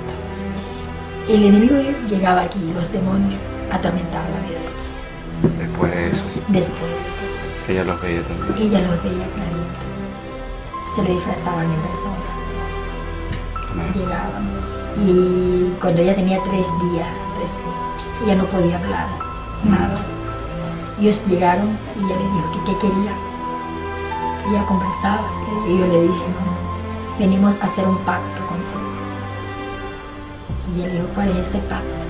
El enemigo llegaba aquí, los demonios atormentaban la vida de ella. Después de eso. Después de eso. Ella los veía también. Ella los veía clarito. Se le disfrazaban en persona. Amén. Llegaban. Y cuando ella tenía 3 días recién, ella no podía hablar. Nada. Ellos llegaron y ella le dijo que qué quería. Ella conversaba y yo le dije, no, venimos a hacer un pacto contigo. Y ella le dijo, ¿cuál es ese pacto?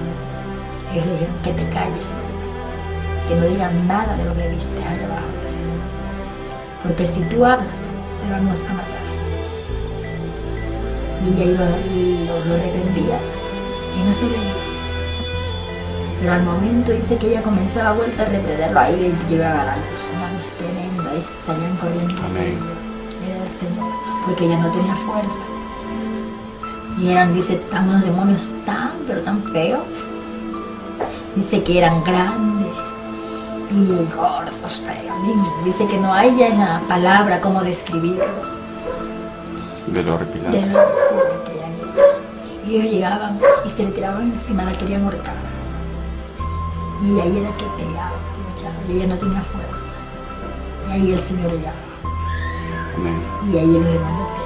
Ellos le dijeron, que te calles, que no digas nada de lo que viste allá abajo. Porque si tú hablas, te vamos a matar. Y ella lo reprendía y no se veía. Pero al momento dice que ella comenzaba a vuelta a reprenderlo, ahí le llegaba la luz, una luz tremenda, y salían corriendo. Era el Señor, porque ella no tenía fuerza. Y eran, dice, unos demonios pero tan feos. Dice que eran grandes y gordos, feos. Dice que no hay ya una palabra como describirlo. De lo horripilante. De lo que eran ellos. Y ellos llegaban y se le tiraban encima, la querían ahorcar. Y ahí era que peleaba, luchaba, y ella no tenía fuerza. Y ahí el Señor ella. Amén. Y ahí los demonios se.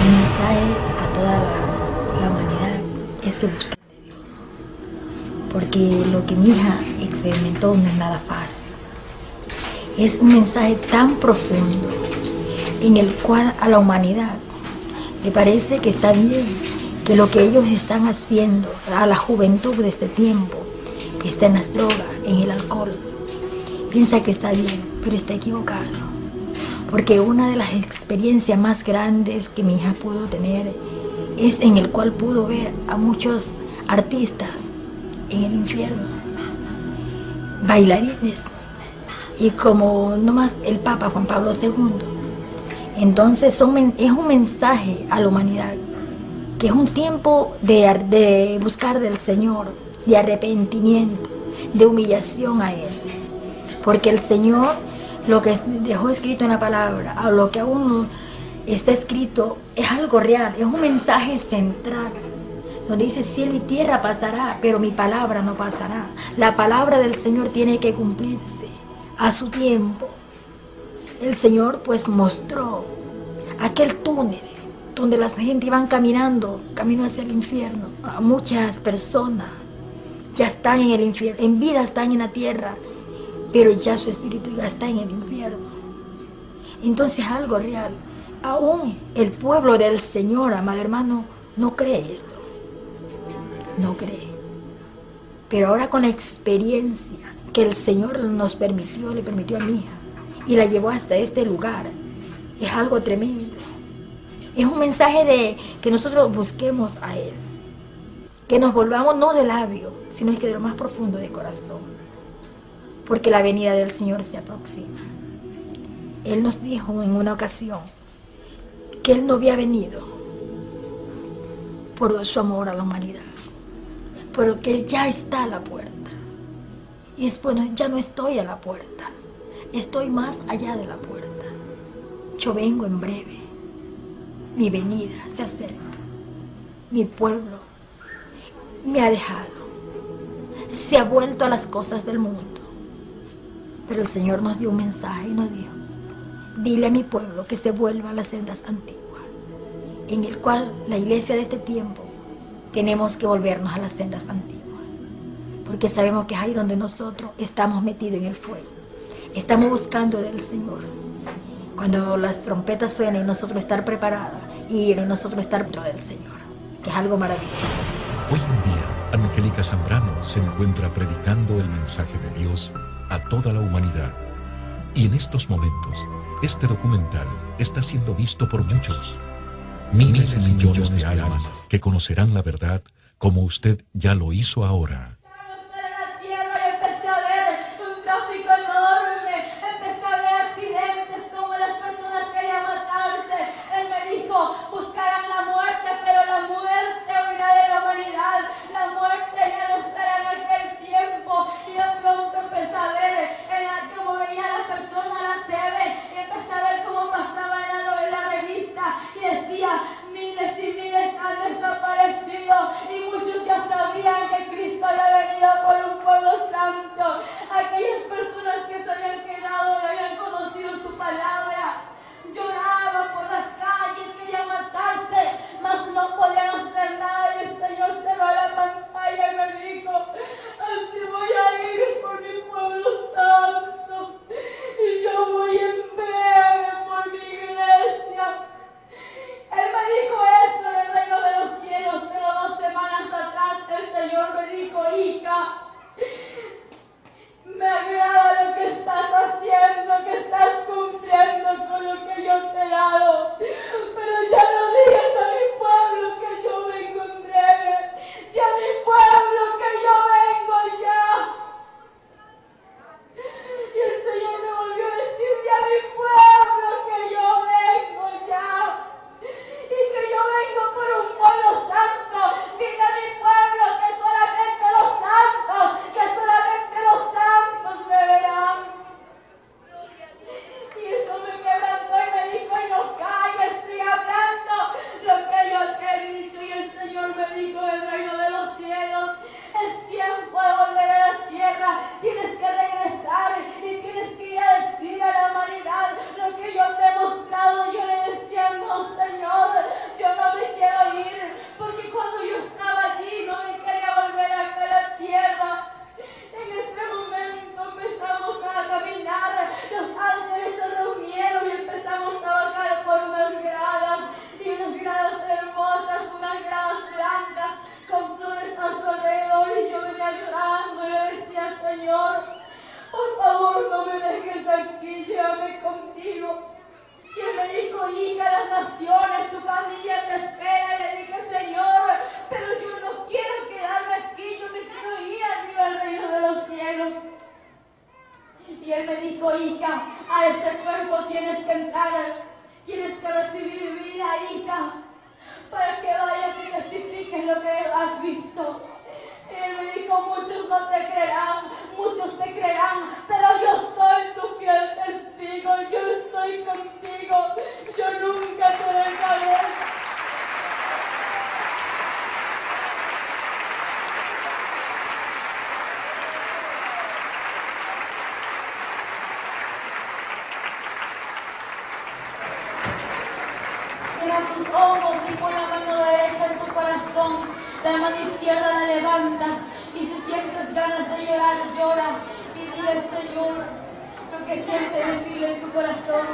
Mi mensaje a toda la humanidad es que busquen de Dios. Porque lo que mi hija experimentó no es nada fácil. Es un mensaje tan profundo en el cual a la humanidad le parece que está bien, que lo que ellos están haciendo a la juventud de este tiempo está en las drogas, en el alcohol. Piensa que está bien, pero está equivocado. Porque una de las experiencias más grandes que mi hija pudo tener es en el cual pudo ver a muchos artistas en el infierno, bailarines, y como nomás el Papa Juan Pablo II. Entonces es un mensaje a la humanidad, que es un tiempo de buscar del Señor, de arrepentimiento, de humillación a Él. Porque el Señor, lo que dejó escrito en la palabra, a lo que aún está escrito, es algo real, es un mensaje central, donde dice cielo y tierra pasará, pero mi palabra no pasará. La palabra del Señor tiene que cumplirse a su tiempo. El Señor pues mostró aquel túnel donde la gente iban caminando, camino hacia el infierno. A muchas personas ya están en el infierno, en vida están en la tierra, pero ya su espíritu ya está en el infierno. Entonces algo real. Aún el pueblo del Señor, amado hermano, no cree esto. No cree. Pero ahora con la experiencia que el Señor le permitió a mi hija y la llevó hasta este lugar. Es algo tremendo. Es un mensaje de que nosotros busquemos a Él, que nos volvamos no de labio, sino que de lo más profundo de corazón, porque la venida del Señor se aproxima. Él nos dijo en una ocasión que Él no había venido por su amor a la humanidad, pero que Él ya está a la puerta. Y es bueno, ya no estoy a la puerta, estoy más allá de la puerta. Yo vengo en breve, mi venida se acerca, mi pueblo me ha dejado, se ha vuelto a las cosas del mundo. Pero el Señor nos dio un mensaje y nos dijo: dile a mi pueblo que se vuelva a las sendas antiguas, en el cual la iglesia de este tiempo tenemos que volvernos a las sendas antiguas, porque sabemos que es ahí donde nosotros estamos metidos en el fuego, estamos buscando del Señor. Cuando las trompetas suenen, nosotros estar preparados y nosotros estar dentro del Señor, que es algo maravilloso. Hoy en día, Angélica Zambrano se encuentra predicando el mensaje de Dios a toda la humanidad. Y en estos momentos, este documental está siendo visto por muchos. Miles y millones de almas que conocerán la verdad como usted ya lo hizo ahora. Tus ojos y pon la mano derecha en tu corazón, la mano izquierda la levantas y si sientes ganas de llorar, llora y dile al Señor lo que sientes decirle en tu corazón.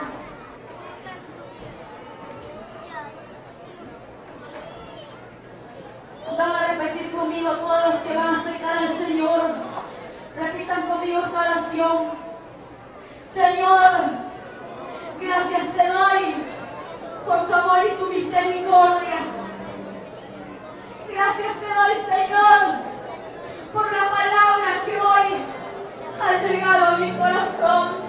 Van a repetir conmigo todos los que van a aceptar al Señor. Repitan conmigo: oración. Señor, gracias te doy por tu amor y tu misericordia. Gracias te doy, Señor, por la palabra que hoy ha llegado a mi corazón.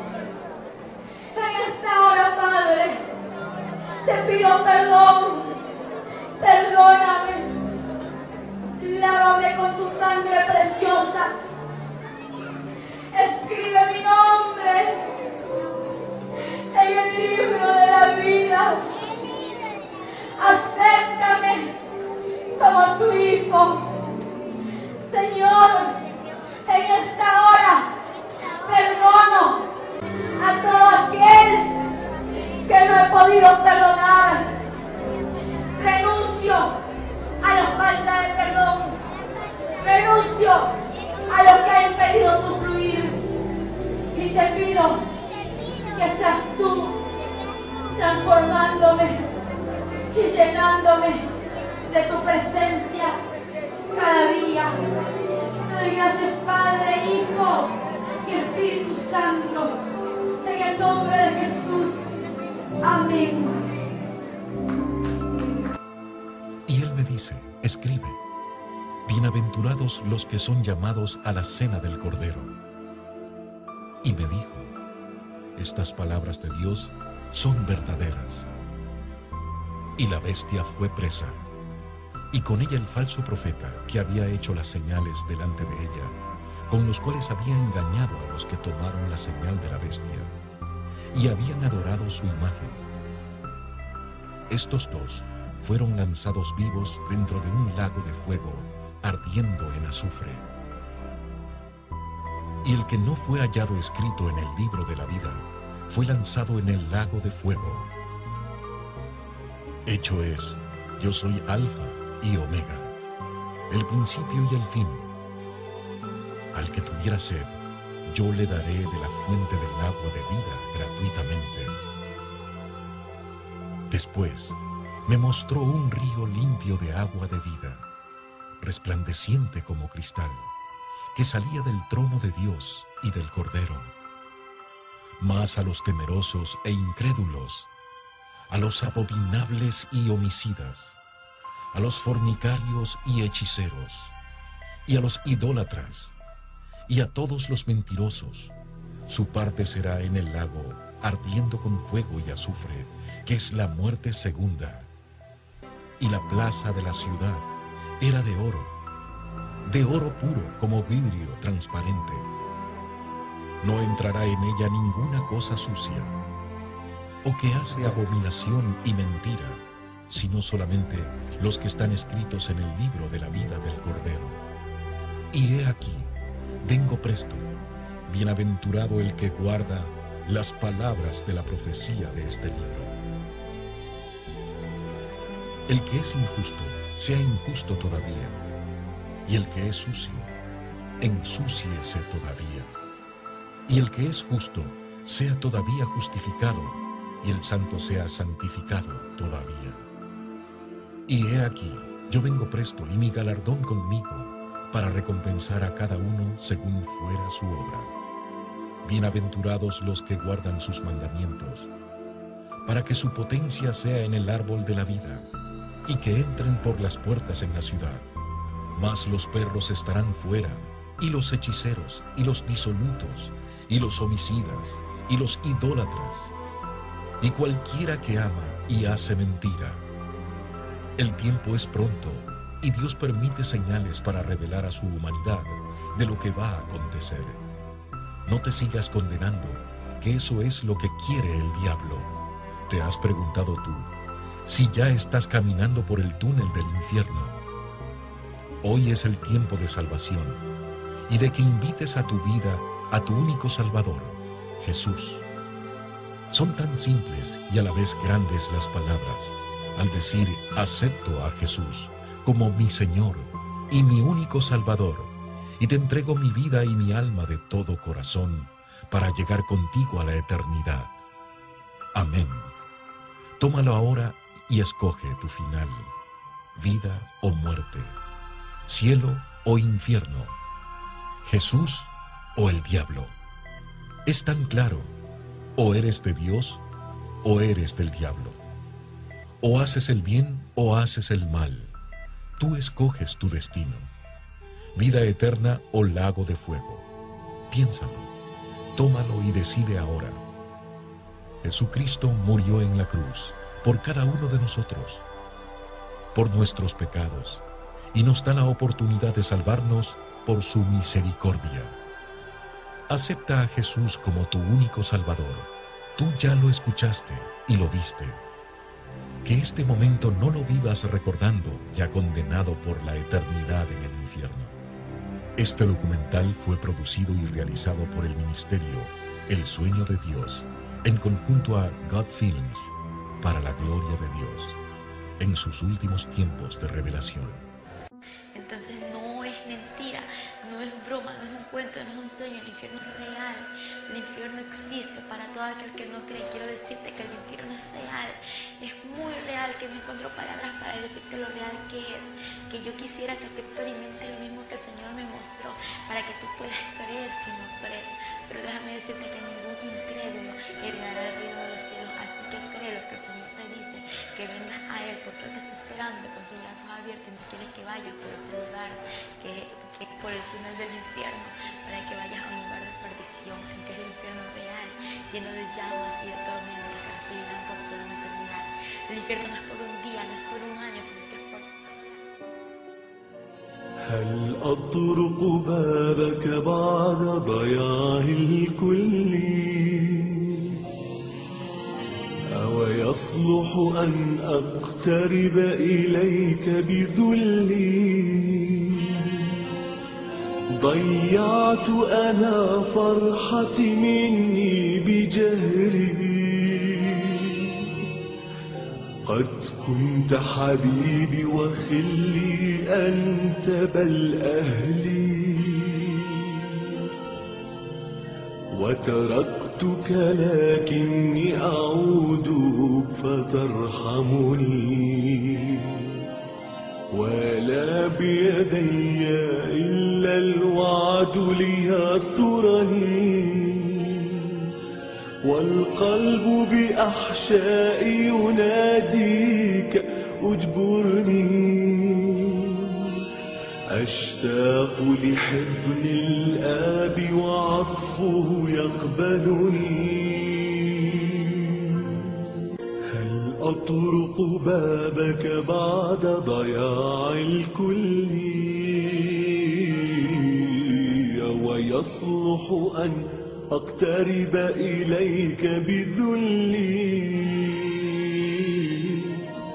En esta hora, Padre, te pido perdón. Perdóname. Lávame con tu sangre preciosa. Escribe mi nombre en el libro de la vida. Acéptame como tu hijo. Señor, en esta hora perdono a todo aquel que no he podido perdonar. Renuncio a la falta de perdón. Renuncio a lo que ha impedido tu fluir. Y te pido que seas tú transformándome y llenándome de tu presencia cada día. Te doy gracias, Padre, Hijo y Espíritu Santo, en el nombre de Jesús. Amén. Y él me dice, escribe, bienaventurados los que son llamados a la cena del Cordero. Y me dijo, estas palabras de Dios son verdaderas. Y la bestia fue presa, y con ella el falso profeta que había hecho las señales delante de ella, con los cuales había engañado a los que tomaron la señal de la bestia, y habían adorado su imagen. Estos dos fueron lanzados vivos dentro de un lago de fuego, ardiendo en azufre. Y el que no fue hallado escrito en el libro de la vida, fue lanzado en el lago de fuego. Hecho es, yo soy Alfa y Omega, el principio y el fin. Al que tuviera sed, yo le daré de la fuente del agua de vida gratuitamente. Después, me mostró un río limpio de agua de vida, resplandeciente como cristal, que salía del trono de Dios y del Cordero. Mas a los temerosos e incrédulos, a los abominables y homicidas, a los fornicarios y hechiceros, y a los idólatras, y a todos los mentirosos, su parte será en el lago, ardiendo con fuego y azufre, que es la muerte segunda. Y la plaza de la ciudad era de oro puro como vidrio transparente. No entrará en ella ninguna cosa sucia, o que hace abominación y mentira, sino solamente los que están escritos en el libro de la vida del Cordero. Y he aquí, vengo presto, bienaventurado el que guarda las palabras de la profecía de este libro. El que es injusto, sea injusto todavía, y el que es sucio, ensúciese todavía. Y el que es justo, sea todavía justificado, y el santo sea santificado todavía. Y he aquí, yo vengo presto, y mi galardón conmigo, para recompensar a cada uno según fuera su obra. Bienaventurados los que guardan sus mandamientos, para que su potencia sea en el árbol de la vida, y que entren por las puertas en la ciudad. Mas los perros estarán fuera, y los hechiceros, y los disolutos, y los homicidas, y los idólatras, y cualquiera que ama y hace mentira. El tiempo es pronto, y Dios permite señales para revelar a su humanidad de lo que va a acontecer. No te sigas condenando, que eso es lo que quiere el diablo. ¿Te has preguntado tú si ya estás caminando por el túnel del infierno? Hoy es el tiempo de salvación y de que invites a tu vida a tu único Salvador, Jesús. Son tan simples y a la vez grandes las palabras al decir acepto a Jesús como mi Señor y mi único Salvador, y te entrego mi vida y mi alma de todo corazón para llegar contigo a la eternidad. Amén. Tómalo ahora y escoge tu final, vida o muerte, cielo o infierno, Jesús o el diablo. Es tan claro, o eres de Dios o eres del diablo. O haces el bien o haces el mal. Tú escoges tu destino. Vida eterna o lago de fuego. Piénsalo, tómalo y decide ahora. Jesucristo murió en la cruz por cada uno de nosotros, por nuestros pecados, y nos da la oportunidad de salvarnos por su misericordia. Acepta a Jesús como tu único Salvador. Tú ya lo escuchaste y lo viste. Que este momento no lo vivas recordando, ya condenado por la eternidad en el infierno. Este documental fue producido y realizado por el ministerio El Sueño de Dios, en conjunto a God Films, para la gloria de Dios, en sus últimos tiempos de revelación. Entonces no es mentira, no es broma, no es un cuento, no es un sueño, el infierno es real, el infierno existe. Para todo aquel que no cree, quiero decirte que el infierno es real, es muy real, que no encuentro palabras para decirte lo real que es, que yo quisiera que tú experimentes lo mismo que el Señor me mostró, para que tú puedas creer si no crees. Pero déjame decirte que ningún incrédulo heredará el reino de los cielos, así que cree lo que el Señor te dice, que vengas a Él, porque Él te está esperando con sus brazos abiertos y no quiere que vayas por ese lugar, que por el túnel del infierno, para que vayas a un lugar de perdición, en que es el infierno real, lleno de llamas y de tormentos que seguirán por toda la eternidad. El infierno no es por un día, no es por un año, sino que es por... هل أطرق بابك بعد ضياع الكل أو يصلح أن أقترب إليك بذلي ضيعت أنا فرحتي مني بجهري قد كنت حبيبي وخلي أنت بل أهلي وتركتك لكني أعود فترحمني ولا بيدي إلا الوعد ليسترني والقلب بأحشائي يناديك أجبرني أشتاق لحضن الآب وعطفه يقبلني هل أطرق بابك بعد ضياع الكل ويصلح أن أقترب إليك بذلي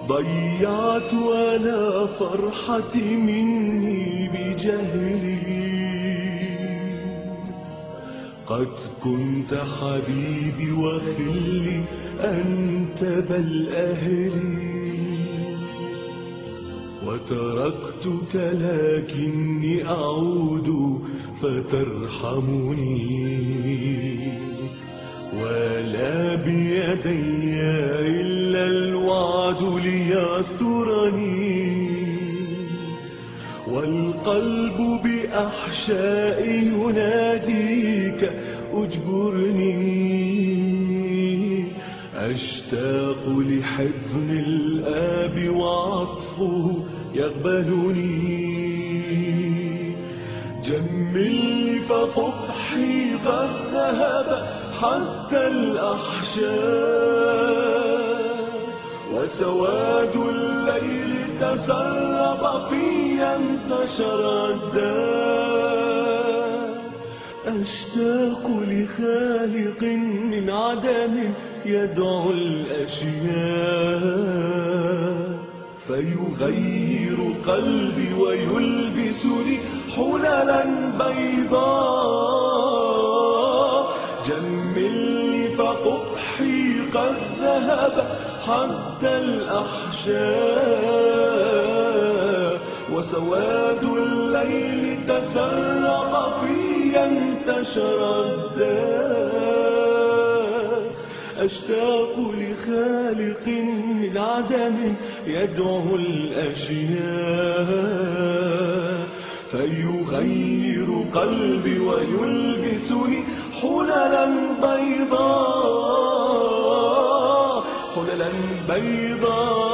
ضيعت أنا فرحتي مني بجهلي قد كنت حبيبي وخلي أنت بل أهلي وتركتك لكني أعود فترحمني ولا بيدي إلا الوعد ليسترني والقلب بأحشائي يناديك أجبرني أشتاق لحضن الآب وعطفه يقبلني جملني فقبحي قد ذهب حتى الأحشاء وسواد الليل تسرب في انتشر الداء أشتاق لخالق من عدم يدعو الأشياء فيغير قلبي ويلبسني حللا بيضاء جملني فقبحي قد ذهب حتى الأحشاء وسواد الليل تسرب في انتشر الداء أشتاق لخالق من عدم يدعو الأشياء فيغير قلبي ويلبسني حللا بيضاء، حللا بيضاء